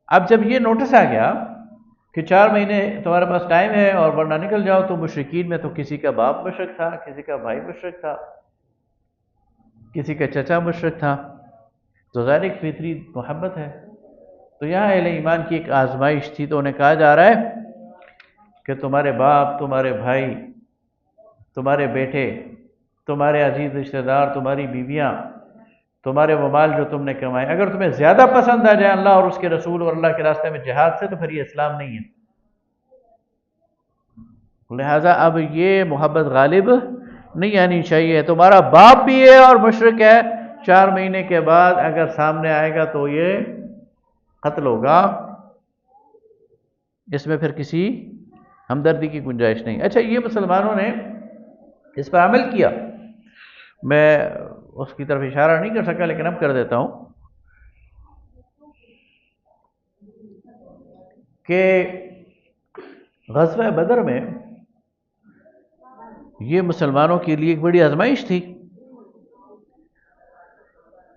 اب جب یہ نوٹس آ گیا کہ 4 مہینے تمہارے پاس ٹائم ہے اور ورنہ نکل جاؤ، تو مشرکین میں تو کسی کا باپ مشرک تھا، کسی کا بھائی مشرک تھا، کسی کا چچا مشرک تھا، تو ظاہر ایک فطری محبت ہے۔ تو یہاں اہل ایمان کی ایک آزمائش تھی، تو انہیں کہا جا رہا ہے کہ تمہارے باپ، تمہارے بھائی، تمہارے بیٹے، تمہارے عزیز رشتہ دار، تمہاری بیویاں، تمہارے وہ مال جو تم نے کمائے، اگر تمہیں زیادہ پسند آ جائے اللہ اور اس کے رسول اور اللہ کے راستے میں جہاد سے، تو پھر یہ اسلام نہیں ہے۔ لہٰذا اب یہ محبت غالب نہیں آنی چاہیے۔ تمہارا باپ بھی ہے اور مشرک ہے، 4 مہینے کے بعد اگر سامنے آئے گا تو یہ قتل ہوگا، اس میں پھر کسی ہمدردی کی گنجائش نہیں۔ اچھا، یہ مسلمانوں نے اس پر عمل کیا، میں اس کی طرف اشارہ نہیں کر سکا لیکن اب کر دیتا ہوں کہ غزوہ بدر میں یہ مسلمانوں کے لیے ایک بڑی آزمائش تھی۔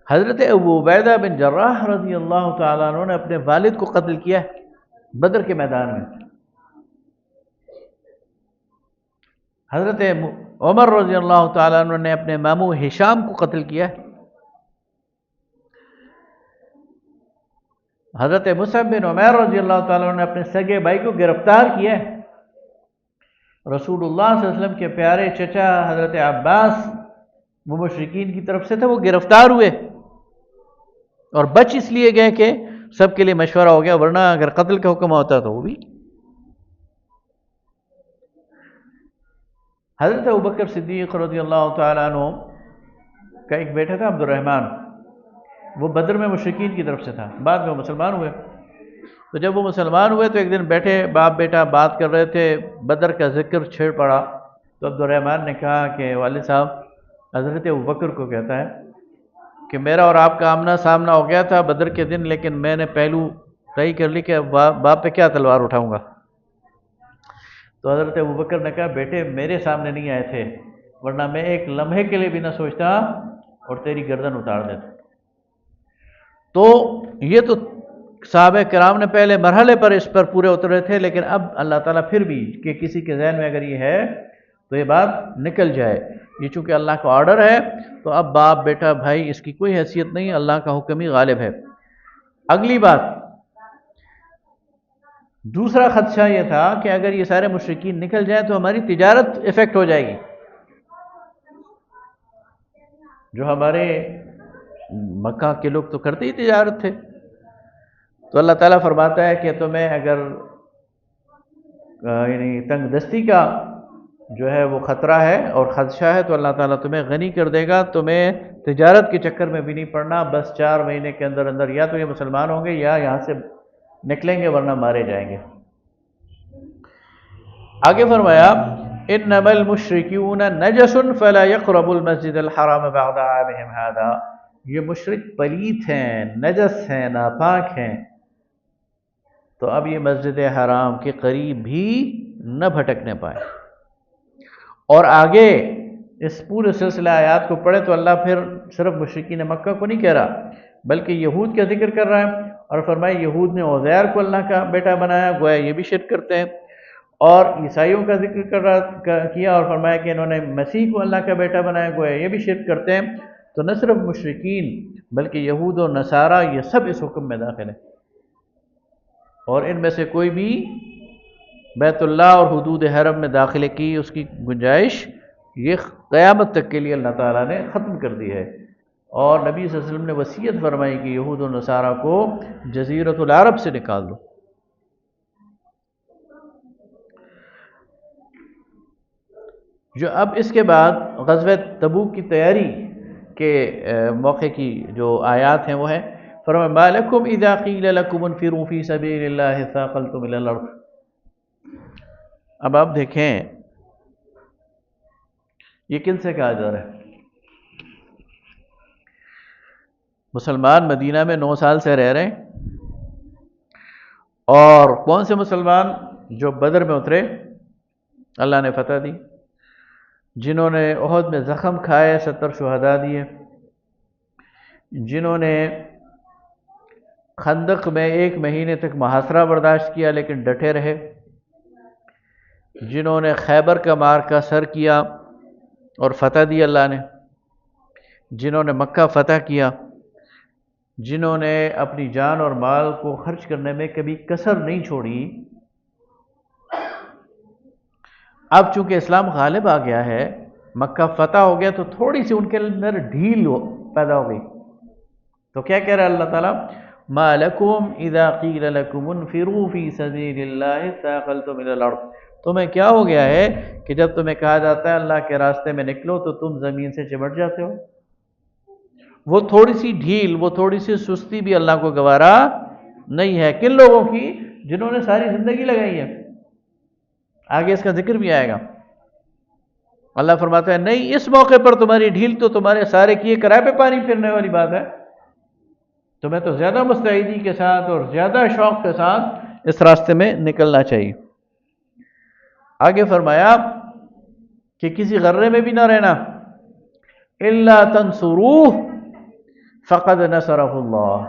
حضرت ابو عبیدہ بن جراح رضی اللہ تعالیٰ عنہ نے اپنے والد کو قتل کیا بدر کے میدان میں۔ حضرت عمر رضی اللہ تعالیٰ عنہ نے اپنے ماموں ہشام کو قتل کیا۔ حضرت مصعب بن عمیر رضی اللہ تعالیٰ عنہ نے اپنے سگے بھائی کو گرفتار کیا۔ رسول اللہ صلی اللہ علیہ وسلم کے پیارے چچا حضرت عباس وہ مشرکین کی طرف سے تھے، وہ گرفتار ہوئے اور بچ اس لیے گئے کہ سب کے لیے مشورہ ہو گیا، ورنہ اگر قتل کا حکم ہوتا تو وہ بھی۔ حضرت ابوبکر صدیق رضی اللہ تعالیٰ عنہ کا ایک بیٹا تھا عبد الرحمن، وہ بدر میں مشرکین کی طرف سے تھا، بعد میں وہ مسلمان ہوئے۔ تو جب وہ مسلمان ہوئے تو ایک دن بیٹھے باپ بیٹا بات کر رہے تھے، بدر کا ذکر چھڑ پڑا تو عبد الرحمن نے کہا کہ والد صاحب، حضرت ابوبکر کو کہتا ہے کہ میرا اور آپ کا آمنا سامنا ہو گیا تھا بدر کے دن، لیکن میں نے پہلو طے کر لی کہ باپ پہ کیا تلوار اٹھاؤں گا۔ تو حضرت ابوبکر نے کہا بیٹے میرے سامنے نہیں آئے تھے، ورنہ میں ایک لمحے کے لیے بھی نہ سوچتا اور تیری گردن اتار دیتا۔ تو یہ تو صحابہ کرام نے پہلے مرحلے پر اس پر پورے اترے تھے، لیکن اب اللہ تعالیٰ پھر بھی کہ کسی کے ذہن میں اگر یہ ہے تو یہ بات نکل جائے، یہ چونکہ اللہ کا آرڈر ہے تو اب باپ بیٹا بھائی اس کی کوئی حیثیت نہیں، اللہ کا حکم ہی غالب ہے۔ اگلی بات، دوسرا خدشہ یہ تھا کہ اگر یہ سارے مشرکین نکل جائیں تو ہماری تجارت افیکٹ ہو جائے گی، جو ہمارے مکہ کے لوگ تو کرتے ہی تجارت تھے۔ تو اللہ تعالیٰ فرماتا ہے کہ تمہیں اگر یعنی تنگ دستی کا جو ہے وہ خطرہ ہے اور خدشہ ہے تو اللہ تعالیٰ تمہیں غنی کر دے گا، تمہیں تجارت کے چکر میں بھی نہیں پڑنا، بس 4 مہینے کے اندر اندر یا تو یہ مسلمان ہوں گے یا یہاں سے نکلیں گے ورنہ مارے جائیں گے۔ آگے فرمایا انما المشرکون نجس فلا يقربوا المسجد الحرام بعد عامهم هذا، یہ مشرک پلیت ہیں، نجس ہیں، ناپاک ہیں، تو اب یہ مسجد حرام کے قریب بھی نہ بھٹکنے پائے۔ اور آگے اس پورے سلسلہ آیات کو پڑھے تو اللہ پھر صرف مشرکین مکہ کو نہیں کہہ رہا بلکہ یہود کا ذکر کر رہا ہے، اور فرمایا یہود نے عزیر کو اللہ کا بیٹا بنایا، گویا یہ بھی شرک کرتے ہیں، اور عیسائیوں کا ذکر کیا اور فرمایا کہ انہوں نے مسیح کو اللہ کا بیٹا بنایا، گویا یہ بھی شرک کرتے ہیں۔ تو نہ صرف مشرکین بلکہ یہود و نصارہ یہ سب اس حکم میں داخل ہیں، اور ان میں سے کوئی بھی بیت اللہ اور حدود حرم میں داخلے کی اس کی گنجائش یہ قیامت تک کے لیے اللہ تعالیٰ نے ختم کر دی ہے۔ اور نبی صلی اللہ علیہ وسلم نے وصیت فرمائی کہ یہود و نصارہ کو جزیرۃ العرب سے نکال دو۔ جو اب اس کے بعد غزوہ تبوک کی تیاری کے موقع کی جو آیات ہیں وہ ہیں، فرمایا ما لکم اذا قیل لکم انفروا فی سبیل اللہ ثاقلتم الی الارض۔ اب آپ دیکھیں یہ کن سے کہا جا رہا ہے؟ مسلمان مدینہ میں 9 سال سے رہ رہے ہیں، اور کون سے مسلمان؟ جو بدر میں اترے، اللہ نے فتح دی، جنہوں نے احد میں زخم کھائے، 70 شہداء دیے، جنہوں نے خندق میں 1 مہینے تک محاصرہ برداشت کیا لیکن ڈٹے رہے، جنہوں نے خیبر کا معرکہ سر کیا اور فتح دی اللہ نے، جنہوں نے مکہ فتح کیا، جنہوں نے اپنی جان اور مال کو خرچ کرنے میں کبھی کسر نہیں چھوڑی۔ اب چونکہ اسلام غالب آ گیا ہے، مکہ فتح ہو گیا، تو تھوڑی سی ان کے اندر ڈھیل پیدا ہو گئی۔ تو کیا کہہ رہا ہے اللہ تعالیٰ؟ ما لکم اذا قیل لکم انفروا فی سبیل اللہ ثاقلتم الی الارض، تمہیں کیا ہو گیا ہے کہ جب تمہیں کہا جاتا ہے اللہ کے راستے میں نکلو تو تم زمین سے چمٹ جاتے ہو؟ وہ تھوڑی سی ڈھیل، وہ تھوڑی سی سستی بھی اللہ کو گوارا نہیں ہے۔ کن لوگوں کی؟ جنہوں نے ساری زندگی لگائی ہے، آگے اس کا ذکر بھی آئے گا۔ اللہ فرماتا ہے نہیں، اس موقع پر تمہاری ڈھیل تو تمہارے سارے کیے کرائے پہ پانی پھرنے والی بات ہے، تمہیں تو زیادہ مستعدی کے ساتھ اور زیادہ شوق کے ساتھ اس راستے میں نکلنا چاہیے۔ آگے فرمایا کہ کسی غرے میں بھی نہ رہنا، الا تنصروہ فقد نصرہ اللہ،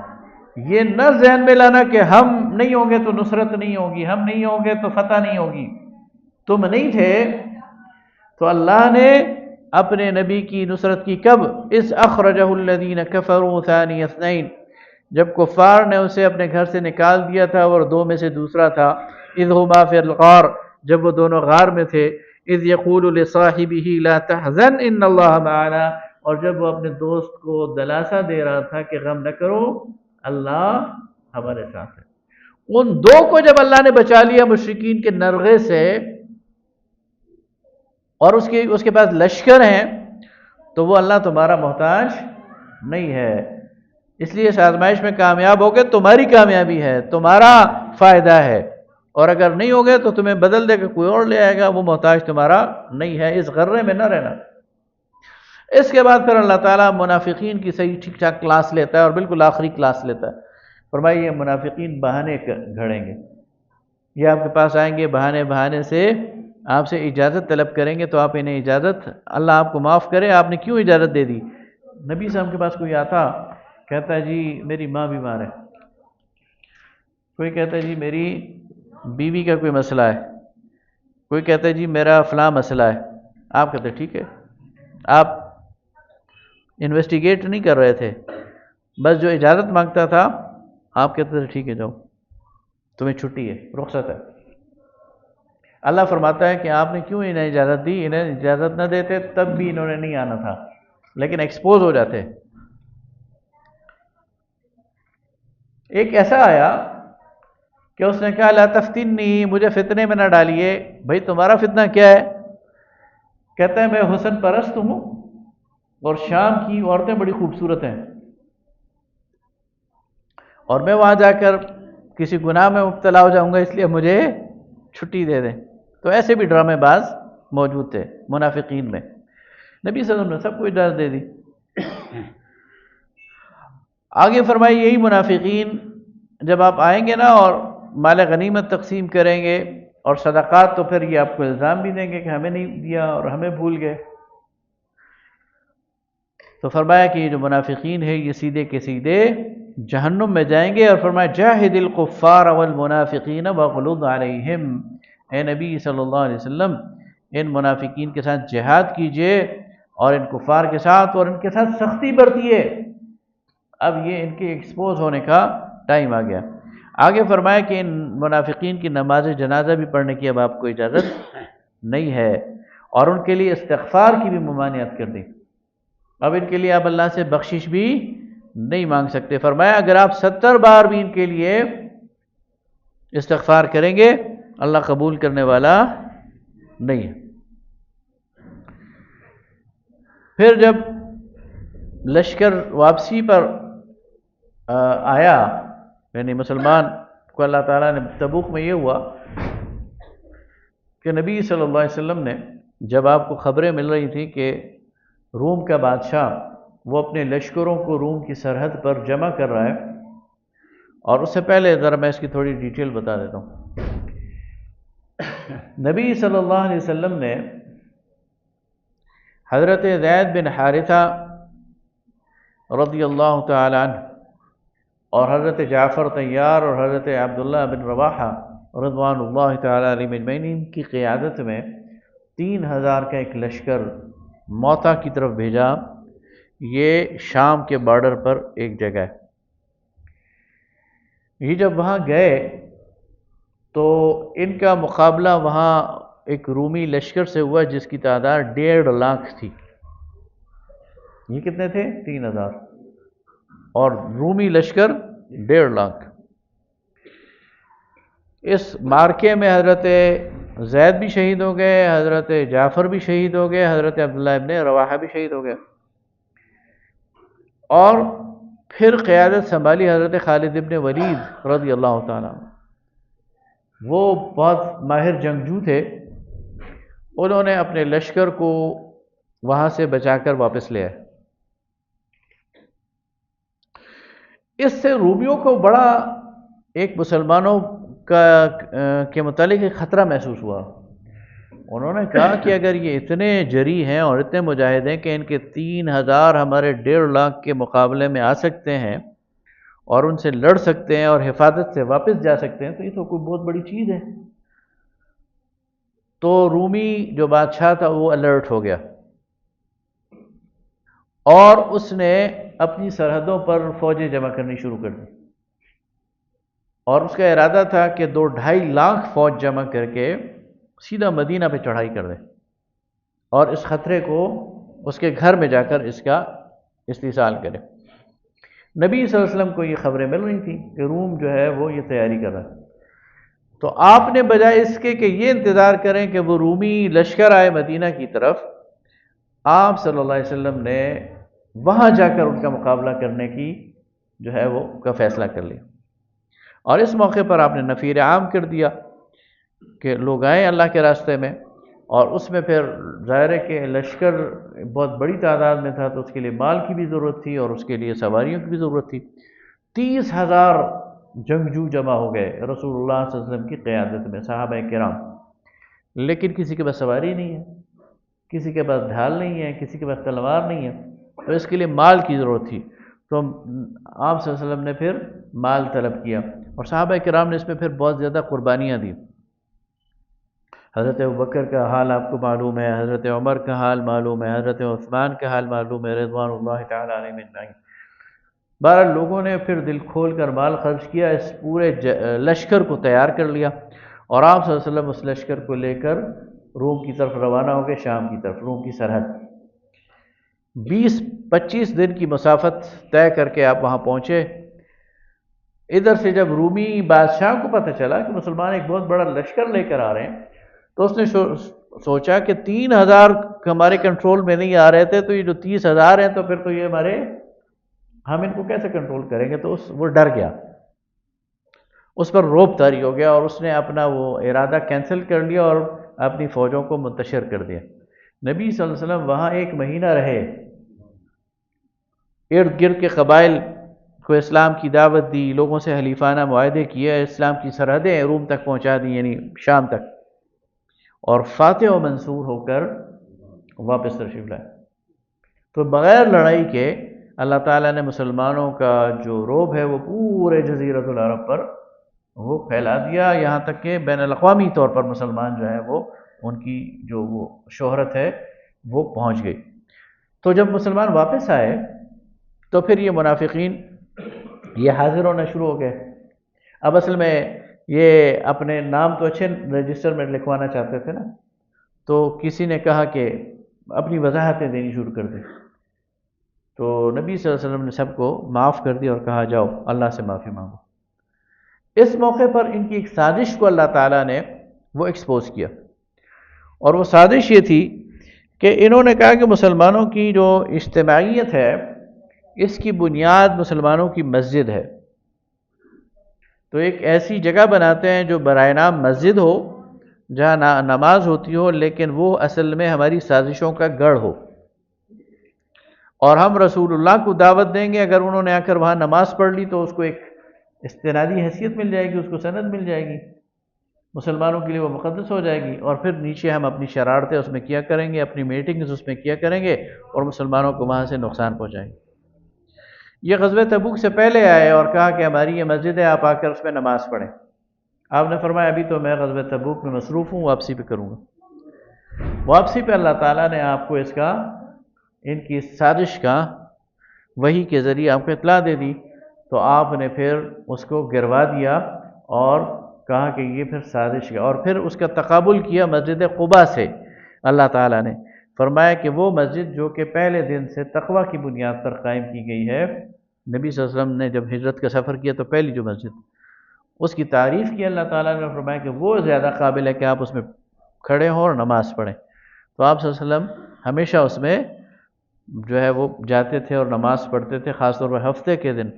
یہ نہ ذہن میں لانا کہ ہم نہیں ہوں گے تو نصرت نہیں ہوگی، ہم نہیں ہوں گے تو فتح نہیں ہوگی۔ تم نہیں تھے تو اللہ نے اپنے نبی کی نصرت کی کب؟ اذ اخرجہ الذین کفروا ثانی اثنین، جب کفار نے اسے اپنے گھر سے نکال دیا تھا اور 2 میں سے دوسرا تھا، اذ ہما فی الغار، جب وہ دونوں غار میں تھے، اذ یقول لصاحبہ لا تحزن ان اللہ معنا، اور جب وہ اپنے دوست کو دلاسا دے رہا تھا کہ غم نہ کرو اللہ ہمارے ساتھ ہے۔ ان 2 کو جب اللہ نے بچا لیا مشرکین کے نرغے سے، اور اس کے پاس لشکر ہیں، تو وہ اللہ تمہارا محتاج نہیں ہے۔ اس لیے اس آزمائش میں کامیاب ہو گئے، تمہاری کامیابی ہے، تمہارا فائدہ ہے۔ اور اگر نہیں ہو گئے تو تمہیں بدل دے کے کوئی اور لے آئے گا، وہ محتاج تمہارا نہیں ہے، اس غرے میں نہ رہنا۔ اس کے بعد پھر اللہ تعالیٰ منافقین کی صحیح ٹھیک ٹھاک کلاس لیتا ہے، اور بالکل آخری کلاس لیتا ہے۔ فرمایا یہ منافقین بہانے گھڑیں گے، یہ آپ کے پاس آئیں گے بہانے سے آپ سے اجازت طلب کریں گے، تو آپ انہیں اجازت، اللہ آپ کو معاف کرے، آپ نے کیوں اجازت دے دی؟ نبی صلی اللہ علیہ وسلم کے پاس کوئی آتا، کہتا ہے جی میری ماں بیمار ہے، کوئی کہتا ہے جی میری بیوی کا کوئی مسئلہ ہے، کوئی کہتا ہے جی میرا فلاں مسئلہ ہے۔ آپ کہتے ہیں ٹھیک ہے، آپ انویسٹیگیٹ نہیں کر رہے تھے، بس جو اجازت مانگتا تھا آپ کہتے تھے ٹھیک ہے جاؤ، تمہیں چھٹی ہے، رخصت ہے۔ اللہ فرماتا ہے کہ آپ نے کیوں انہیں اجازت دی؟ انہیں اجازت نہ دیتے تب بھی انہوں نے نہیں آنا تھا، لیکن ایکسپوز ہو جاتے۔ ایک ایسا آیا کہ اس نے کہا لا تفتنی، مجھے فتنے میں نہ ڈالیے۔ بھائی تمہارا فتنہ کیا ہے؟ کہتا ہے میں حسن پرست ہوں، اور شام کی عورتیں بڑی خوبصورت ہیں، اور میں وہاں جا کر کسی گناہ میں مبتلا ہو جاؤں گا، اس لیے مجھے چھٹی دے دیں۔ تو ایسے بھی ڈرامے باز موجود تھے منافقین میں۔ نبی صلی اللہ علیہ وسلم نے سب کو اجازت دے دی۔ آگے فرمائی یہی منافقین جب آپ آئیں گے نا اور مال غنیمت تقسیم کریں گے اور صدقات، تو پھر یہ آپ کو الزام بھی دیں گے کہ ہمیں نہیں دیا اور ہمیں بھول گئے۔ تو فرمایا کہ یہ جو منافقین ہے یہ سیدھے کے سیدھے جہنم میں جائیں گے، اور فرمایا جاہد الکفار والمنافقین واغلظ علیہم، اے نبی صلی اللہ علیہ وسلم ان منافقین کے ساتھ جہاد کیجئے، اور ان کفار کے ساتھ، اور ان کے ساتھ سختی برتیے۔ اب یہ ان کے ایکسپوز ہونے کا ٹائم آ گیا۔ آگے فرمایا کہ ان منافقین کی نماز جنازہ بھی پڑھنے کی اب آپ کو اجازت نہیں ہے، اور ان کے لیے استغفار کی بھی ممانعت کر دی۔ اب ان کے لیے آپ اللہ سے بخشش بھی نہیں مانگ سکتے۔ فرمایا اگر آپ 70 بار بھی ان کے لیے استغفار کریں گے اللہ قبول کرنے والا نہیں ہے۔ پھر جب لشکر واپسی پر آیا، یعنی مسلمان کو اللہ تعالیٰ نے، تبوک میں یہ ہوا کہ نبی صلی اللہ علیہ وسلم نے جب آپ کو خبریں مل رہی تھی کہ روم کا بادشاہ وہ اپنے لشکروں کو روم کی سرحد پر جمع کر رہا ہے، اور اس سے پہلے ذرا میں اس کی تھوڑی ڈیٹیل بتا دیتا ہوں۔ نبی صلی اللہ علیہ وسلم نے حضرت زید بن حارثہ رضی اللہ تعالی عنہ اور حضرت جعفر طیار اور حضرت عبداللہ بن رواحہ رضوان اللہ تعالی علیہ اجمعین کی قیادت میں 3000 کا ایک لشکر موتا کی طرف بھیجا۔ یہ شام کے بارڈر پر ایک جگہ ہے۔ یہ جب وہاں گئے تو ان کا مقابلہ وہاں ایک رومی لشکر سے ہوا جس کی تعداد 1.5 لاکھ تھی۔ یہ کتنے تھے؟ 3000، اور رومی لشکر 1.5 لاکھ۔ اس مارکے میں حضرت زید بھی شہید ہو گئے، حضرت جعفر بھی شہید ہو گئے، حضرت عبداللہ ابن رواحہ بھی شہید ہو گئے، اور پھر قیادت سنبھالی حضرت خالد ابن ولید رضی اللہ تعالیٰ عنہ۔ وہ بہت ماہر جنگجو تھے، انہوں نے اپنے لشکر کو وہاں سے بچا کر واپس لے آئے۔ اس سے رومیوں کو بڑا ایک مسلمانوں کے متعلق ایک خطرہ محسوس ہوا۔ انہوں نے کہا کہ اگر یہ اتنے جری ہیں اور اتنے مجاہد ہیں کہ ان کے 3000 ہمارے 1.5 لاکھ کے مقابلے میں آ سکتے ہیں اور ان سے لڑ سکتے ہیں اور حفاظت سے واپس جا سکتے ہیں، تو یہ تو کوئی بہت بڑی چیز ہے۔ تو رومی جو بادشاہ تھا وہ الرٹ ہو گیا، اور اس نے اپنی سرحدوں پر فوجیں جمع کرنی شروع کر دی، اور اس کا ارادہ تھا کہ 2-2.5 لاکھ فوج جمع کر کے سیدھا مدینہ پہ چڑھائی کر دے، اور اس خطرے کو اس کے گھر میں جا کر اس کا استحصال کرے۔ نبی صلی اللہ علیہ وسلم کو یہ خبریں مل رہی تھیں کہ روم جو ہے وہ یہ تیاری کر رہا ہے، تو آپ نے بجائے اس کے کہ یہ انتظار کریں کہ وہ رومی لشکر آئے مدینہ کی طرف، آپ صلی اللہ علیہ وسلم نے وہاں جا کر ان کا مقابلہ کرنے کی جو ہے وہ کا فیصلہ کر لیا، اور اس موقع پر آپ نے نفیر عام کر دیا۔ کہ لوگ آئیں اللہ کے راستے میں، اور اس میں پھر ظاہر ہے کہ لشکر بہت بڑی تعداد میں تھا، تو اس کے لیے مال کی بھی ضرورت تھی اور اس کے لیے سواریوں کی بھی ضرورت تھی۔ 30,000 جنگجو جمع ہو گئے رسول اللہ صلی اللہ علیہ وسلم کی قیادت میں، صحابہ کرام، لیکن کسی کے پاس سواری نہیں ہے، کسی کے پاس ڈھال نہیں ہے، کسی کے پاس تلوار نہیں ہے، تو اس کے لیے مال کی ضرورت تھی۔ تو آپ صلی اللہ علیہ وسلم نے پھر مال طلب کیا، اور صحابہ کرام نے اس میں پھر بہت زیادہ قربانیاں دی۔ حضرت ابوبکر کا حال آپ کو معلوم ہے، حضرت عمر کا حال معلوم ہے، حضرت عثمان کا حال معلوم ہے، رضوان اللہ تعالیٰ علیہ اجمعین۔ بہرحال لوگوں نے پھر دل کھول کر مال خرچ کیا، اس پورے لشکر کو تیار کر لیا، اور آپ صلی اللہ علیہ وسلم اس لشکر کو لے کر روم کی طرف روانہ ہو گئے، شام کی طرف، روم کی سرحد۔ 20-25 دن کی مسافت طے کر کے آپ وہاں پہنچے۔ ادھر سے جب رومی بادشاہ کو پتہ چلا کہ مسلمان ایک بہت بڑا لشکر لے کر آ رہے ہیں، تو اس نے سوچا کہ 3,000 ہمارے کنٹرول میں نہیں آ رہے تھے، تو یہ جو 30,000 ہیں تو پھر تو یہ ہم ان کو کیسے کنٹرول کریں گے، تو وہ ڈر گیا، اس پر رعب طاری ہو گیا، اور اس نے اپنا وہ ارادہ کینسل کر لیا اور اپنی فوجوں کو منتشر کر دیا۔ نبی صلی اللہ علیہ وسلم وہاں 1 مہینہ رہے، ارد گرد کے قبائل کو اسلام کی دعوت دی، لوگوں سے حلیفانہ معاہدے کیے، اسلام کی سرحدیں روم تک پہنچا دی، یعنی شام تک، اور فاتح و منصور ہو کر واپس تشریف لائے۔ تو بغیر لڑائی کے اللہ تعالیٰ نے مسلمانوں کا جو رعب ہے وہ پورے جزیرۃ العرب پر وہ پھیلا دیا، یہاں تک کہ بین الاقوامی طور پر مسلمان جو ہے وہ ان کی جو وہ شہرت ہے وہ پہنچ گئی۔ تو جب مسلمان واپس آئے تو پھر یہ منافقین یہ حاضر ہونا شروع ہو گئے۔ اب اصل میں یہ اپنے نام تو اچھے رجسٹر میں لکھوانا چاہتے تھے نا، تو کسی نے کہا کہ اپنی وضاحتیں دینی شروع کر دیں، تو نبی صلی اللہ علیہ وسلم نے سب کو معاف کر دیا اور کہا جاؤ اللہ سے معافی مانگو۔ اس موقع پر ان کی ایک سازش کو اللہ تعالیٰ نے وہ ایکسپوز کیا، اور وہ سازش یہ تھی کہ انہوں نے کہا کہ مسلمانوں کی جو اجتماعیت ہے اس کی بنیاد مسلمانوں کی مسجد ہے، تو ایک ایسی جگہ بناتے ہیں جو برائے نام مسجد ہو، جہاں نماز ہوتی ہو، لیکن وہ اصل میں ہماری سازشوں کا گڑھ ہو، اور ہم رسول اللہ کو دعوت دیں گے، اگر انہوں نے آ کر وہاں نماز پڑھ لی تو اس کو ایک استنادی حیثیت مل جائے گی، اس کو سند مل جائے گی، مسلمانوں کے لیے وہ مقدس ہو جائے گی، اور پھر نیچے ہم اپنی شرارتیں اس میں کیا کریں گے، اپنی میٹنگز اس میں کیا کریں گے، اور مسلمانوں کو وہاں سے نقصان پہنچائیں گے۔ یہ غزوہ تبوک سے پہلے آئے اور کہا کہ ہماری یہ مسجد ہے، آپ آ کر اس میں نماز پڑھیں۔ آپ نے فرمایا ابھی تو میں غزوہ تبوک میں مصروف ہوں، واپسی پہ کروں گا۔ واپسی پہ اللہ تعالیٰ نے آپ کو ان کی سازش کا وحی کے ذریعے آپ کو اطلاع دے دی، تو آپ نے پھر اس کو گروا دیا اور کہا کہ یہ پھر سازش ہے، اور پھر اس کا تقابل کیا مسجد قباء سے۔ اللہ تعالیٰ نے فرمایا کہ وہ مسجد جو کہ پہلے دن سے تقوی کی بنیاد پر قائم کی گئی ہے، نبی صلی اللہ علیہ وسلم نے جب ہجرت کا سفر کیا تو پہلی جو مسجد، اس کی تعریف کی اللہ تعالیٰ نے، فرمایا کہ وہ زیادہ قابل ہے کہ آپ اس میں کھڑے ہوں اور نماز پڑھیں۔ تو آپ صلی اللہ علیہ وسلم ہمیشہ اس میں جو ہے وہ جاتے تھے اور نماز پڑھتے تھے، خاص طور پر ہفتے کے دن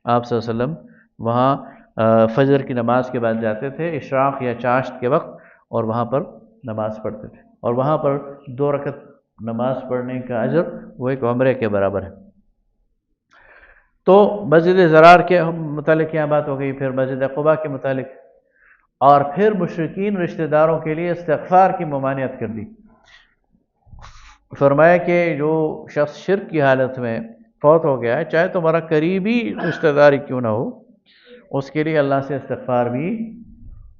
آپ صلی اللہ علیہ وسلم وہاں فجر کی نماز کے بعد جاتے تھے، اشراق یا چاشت کے وقت، اور وہاں پر نماز پڑھتے تھے، اور وہاں پر 2 رکعت نماز پڑھنے کا اجر وہ ایک عمرے کے برابر ہے۔ تو مسجد زرار کے متعلق یہاں بات ہو گئی، پھر مسجد قباء کے متعلق، اور پھر مشرکین رشتہ داروں کے لیے استغفار کی ممانعت کر دی۔ فرمایا کہ جو شخص شرک کی حالت میں فوت ہو گیا ہے، چاہے تمہارا قریبی رشتہ داری کیوں نہ ہو، اس کے لیے اللہ سے استغفار بھی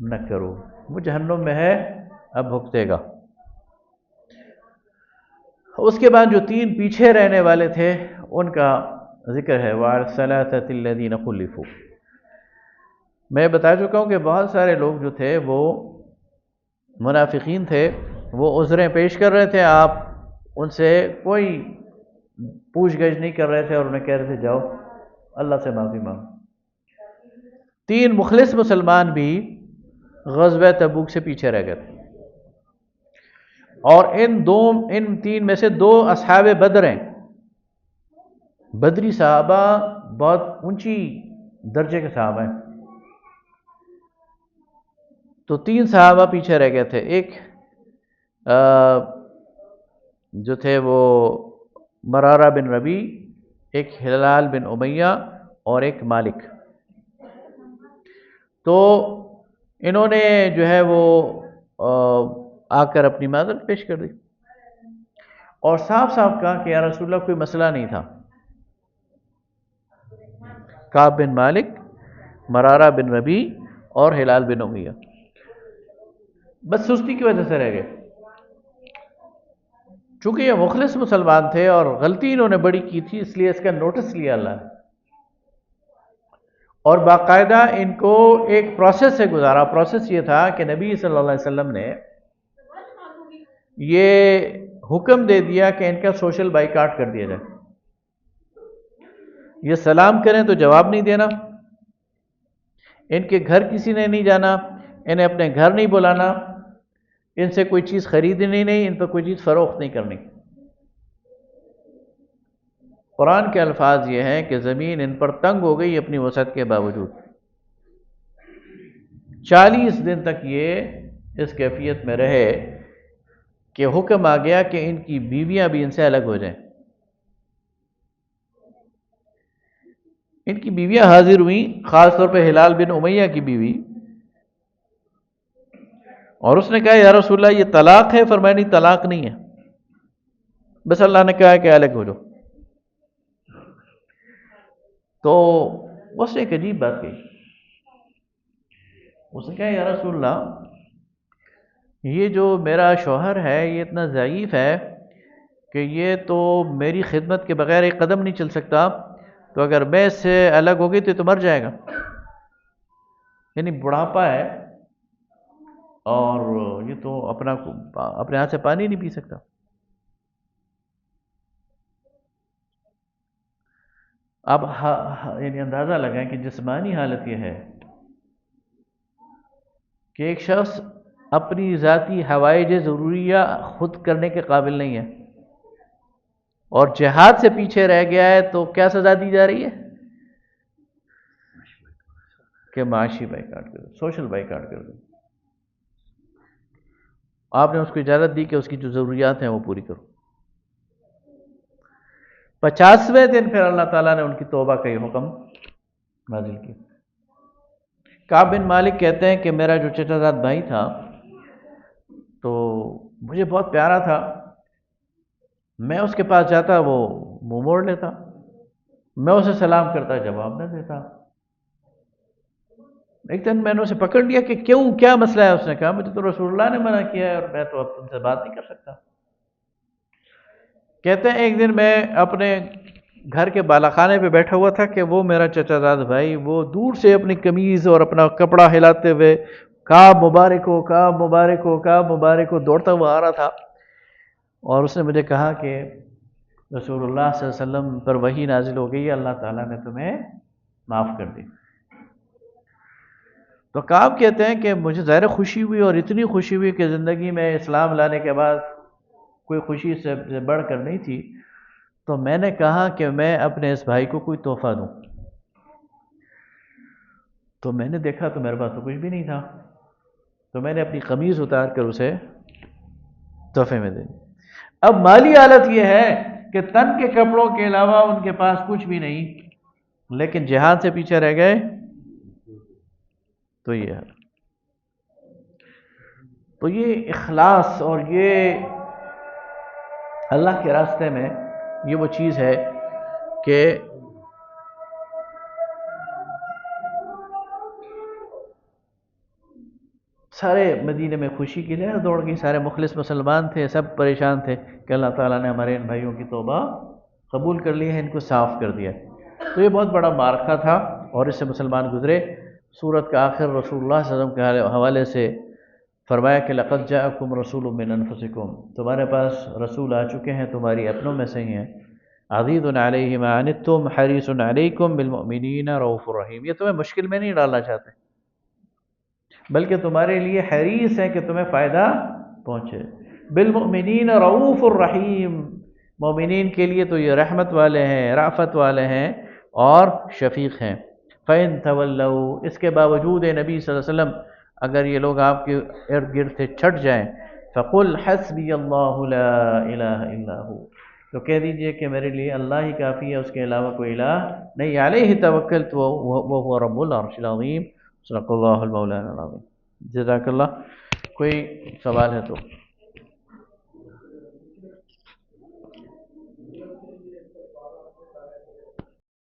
نہ کرو، وہ جہنم میں ہے، اب بھگتے گا۔ اس کے بعد جو 3 پیچھے رہنے والے تھے ان کا ذکر ہے، وَعَلَى الثَّلَاثَةِ الَّذِينَ خُلِّفُوا۔ میں بتا چکا ہوں کہ بہت سارے لوگ جو تھے وہ منافقین تھے، وہ عذریں پیش کر رہے تھے، آپ ان سے کوئی پوچھ گچھ نہیں کر رہے تھے، اور انہیں کہہ رہے تھے جاؤ اللہ سے معافی مانگو۔ 3 مخلص مسلمان بھی غزوہ تبوک سے پیچھے رہ گئے تھے، اور ان 3 میں سے 2 اصحاب بدر ہیں۔ بدری صحابہ بہت اونچی درجے کے صحابہ ہیں، تو 3 صحابہ پیچھے رہ گئے تھے، ایک جو تھے وہ مرارہ بن ربی، ایک ہلال بن امیہ اور ایک مالک۔ تو انہوں نے جو ہے وہ آ کر اپنی معذرت پیش کر دی اور صاف صاف کہا کہ یا رسول اللہ کوئی مسئلہ نہیں تھا۔ کعب بن مالک، مرارہ بن ربی اور ہلال بن امیہ بس سستی کی وجہ سے رہ گئے، چونکہ یہ مخلص مسلمان تھے اور غلطی انہوں نے بڑی کی تھی، اس لیے اس کا نوٹس لیا اللہ نے اور باقاعدہ ان کو ایک پروسیس سے گزارا۔ پروسیس یہ تھا کہ نبی صلی اللہ علیہ وسلم نے یہ حکم دے دیا کہ ان کا سوشل بائیکاٹ کر دیا جائے، یہ سلام کریں تو جواب نہیں دینا، ان کے گھر کسی نے نہیں جانا، انہیں اپنے گھر نہیں بلانا، ان سے کوئی چیز خریدنی نہیں، ان پر کوئی چیز فروخت نہیں کرنی۔ قرآن کے الفاظ یہ ہیں کہ زمین ان پر تنگ ہو گئی اپنی وسعت کے باوجود، 40 دن تک یہ اس کیفیت میں رہے کہ حکم آ گیا کہ ان کی بیویاں بھی ان سے الگ ہو جائیں۔ ان کی بیویاں حاضر ہوئیں، خاص طور پہ ہلال بن امیہ کی بیوی، اور اس نے کہا یا رسول اللہ یہ طلاق ہے؟ فرمایا نہیں، طلاق نہیں ہے، بس اللہ نے کہا کہ الگ ہو جاؤ۔ تو اس نے ایک عجیب بات کہی، اس نے کہا یا رسول اللہ یہ جو میرا شوہر ہے یہ اتنا ضعیف ہے کہ یہ تو میری خدمت کے بغیر ایک قدم نہیں چل سکتا، تو اگر میں اس سے الگ ہو گئی تو مر جائے گا، یعنی بڑھاپا ہے اور یہ تو اپنے ہاتھ سے پانی نہیں پی سکتا۔ اب یعنی اندازہ لگائیں کہ جسمانی حالت یہ ہے کہ ایک شخص اپنی ذاتی حوائج ضروریہ خود کرنے کے قابل نہیں ہے اور جہاد سے پیچھے رہ گیا ہے، تو کیا سزا دی جا رہی ہے کہ معاشی بائیکاٹ کر دو، سوشل بائیکاٹ کر دو۔ آپ نے اس کو اجازت دی کہ اس کی جو ضروریات ہیں وہ پوری کرو۔ 50ویں دن پھر اللہ تعالیٰ نے ان کی توبہ کا یہ حکم نازل کیا۔ کعب بن مالک کہتے ہیں کہ میرا جو چچا زاد بھائی تھا تو مجھے بہت پیارا تھا، میں اس کے پاس جاتا وہ منہ موڑ لیتا، میں اسے سلام کرتا جواب نہ دیتا۔ ایک دن میں نے اسے پکڑ لیا کہ کیوں، کیا مسئلہ ہے؟ اس نے کہا مجھے تو رسول اللہ نے منع کیا ہے اور میں تو اب تم سے بات نہیں کر سکتا۔ کہتے ہیں ایک دن میں اپنے گھر کے بالا خانے پہ بیٹھا ہوا تھا کہ وہ میرا چچا زاد بھائی وہ دور سے اپنی قمیض اور اپنا کپڑا ہلاتے ہوئے کعب مبارک ہو، کعب مبارک ہو، کعب مبارک ہو دوڑتا ہوا آ رہا تھا، اور اس نے مجھے کہا کہ رسول اللہ صلی اللہ علیہ وسلم پر وحی نازل ہو گئی ہے، اللہ تعالیٰ نے تمہیں معاف کر دی۔ تو کعب کہتے ہیں کہ مجھے ظاہر خوشی ہوئی، اور اتنی خوشی ہوئی کہ زندگی میں اسلام لانے کے بعد کوئی خوشی سے بڑھ کر نہیں تھی۔ تو میں نے کہا کہ میں اپنے اس بھائی کو کوئی تحفہ دوں، تو میں نے دیکھا تو میرے پاس تو کچھ بھی نہیں تھا، تو میں نے اپنی قمیض اتار کر اسے تحفے میں دے دی۔ اب مالی حالت یہ ہے کہ تن کے کپڑوں کے علاوہ ان کے پاس کچھ بھی نہیں، لیکن جہاد سے پیچھے رہ گئے، تو یہ ہے۔ تو یہ اخلاص اور یہ اللہ کے راستے میں یہ وہ چیز ہے کہ سارے مدینے میں خوشی کی لہر دوڑ گئی، سارے مخلص مسلمان تھے، سب پریشان تھے کہ اللہ تعالیٰ نے ہمارے ان بھائیوں کی توبہ قبول کر لی ہے، ان کو صاف کر دیا۔ تو یہ بہت بڑا معرکہ تھا اور اس سے مسلمان گزرے۔ سورت کا آخر رسول اللہ صلی اللہ علیہ وسلم کے حوالے سے فرمایا کہ لقد جاءکم رسول من انفسکم، تمہارے پاس رسول آ چکے ہیں تمہاری اپنوں میں سے ہی ہیں، عزیز علیہ ما عنتم حریص علیکم بالمؤمنین رؤوف الرحیم، یہ تمہیں مشکل میں نہیں ڈالنا چاہتے بلکہ تمہارے لیے حریص ہے کہ تمہیں فائدہ پہنچے۔ بالمؤمنین رؤوف الرحیم، مومنین کے لیے تو یہ رحمت والے ہیں، رافت والے ہیں اور شفیق ہیں۔ فَإِن تَوَلَّوْا، اس کے باوجود نبی صلی اللہ علیہ وسلم اگر یہ لوگ آپ کے ارد گرد سے چھٹ جائیں، فقل حسبی اللہ لا الہ الا ہو، تو کہہ دیجئے کہ میرے لیے اللہ ہی کافی ہے، اس کے علاوہ کوئی الہ نہیں، علیہ توکلت وهو رب العرش العظیم، صدق اللہ المولانا العظیم۔ جزاک اللہ۔ کوئی سوال ہے تو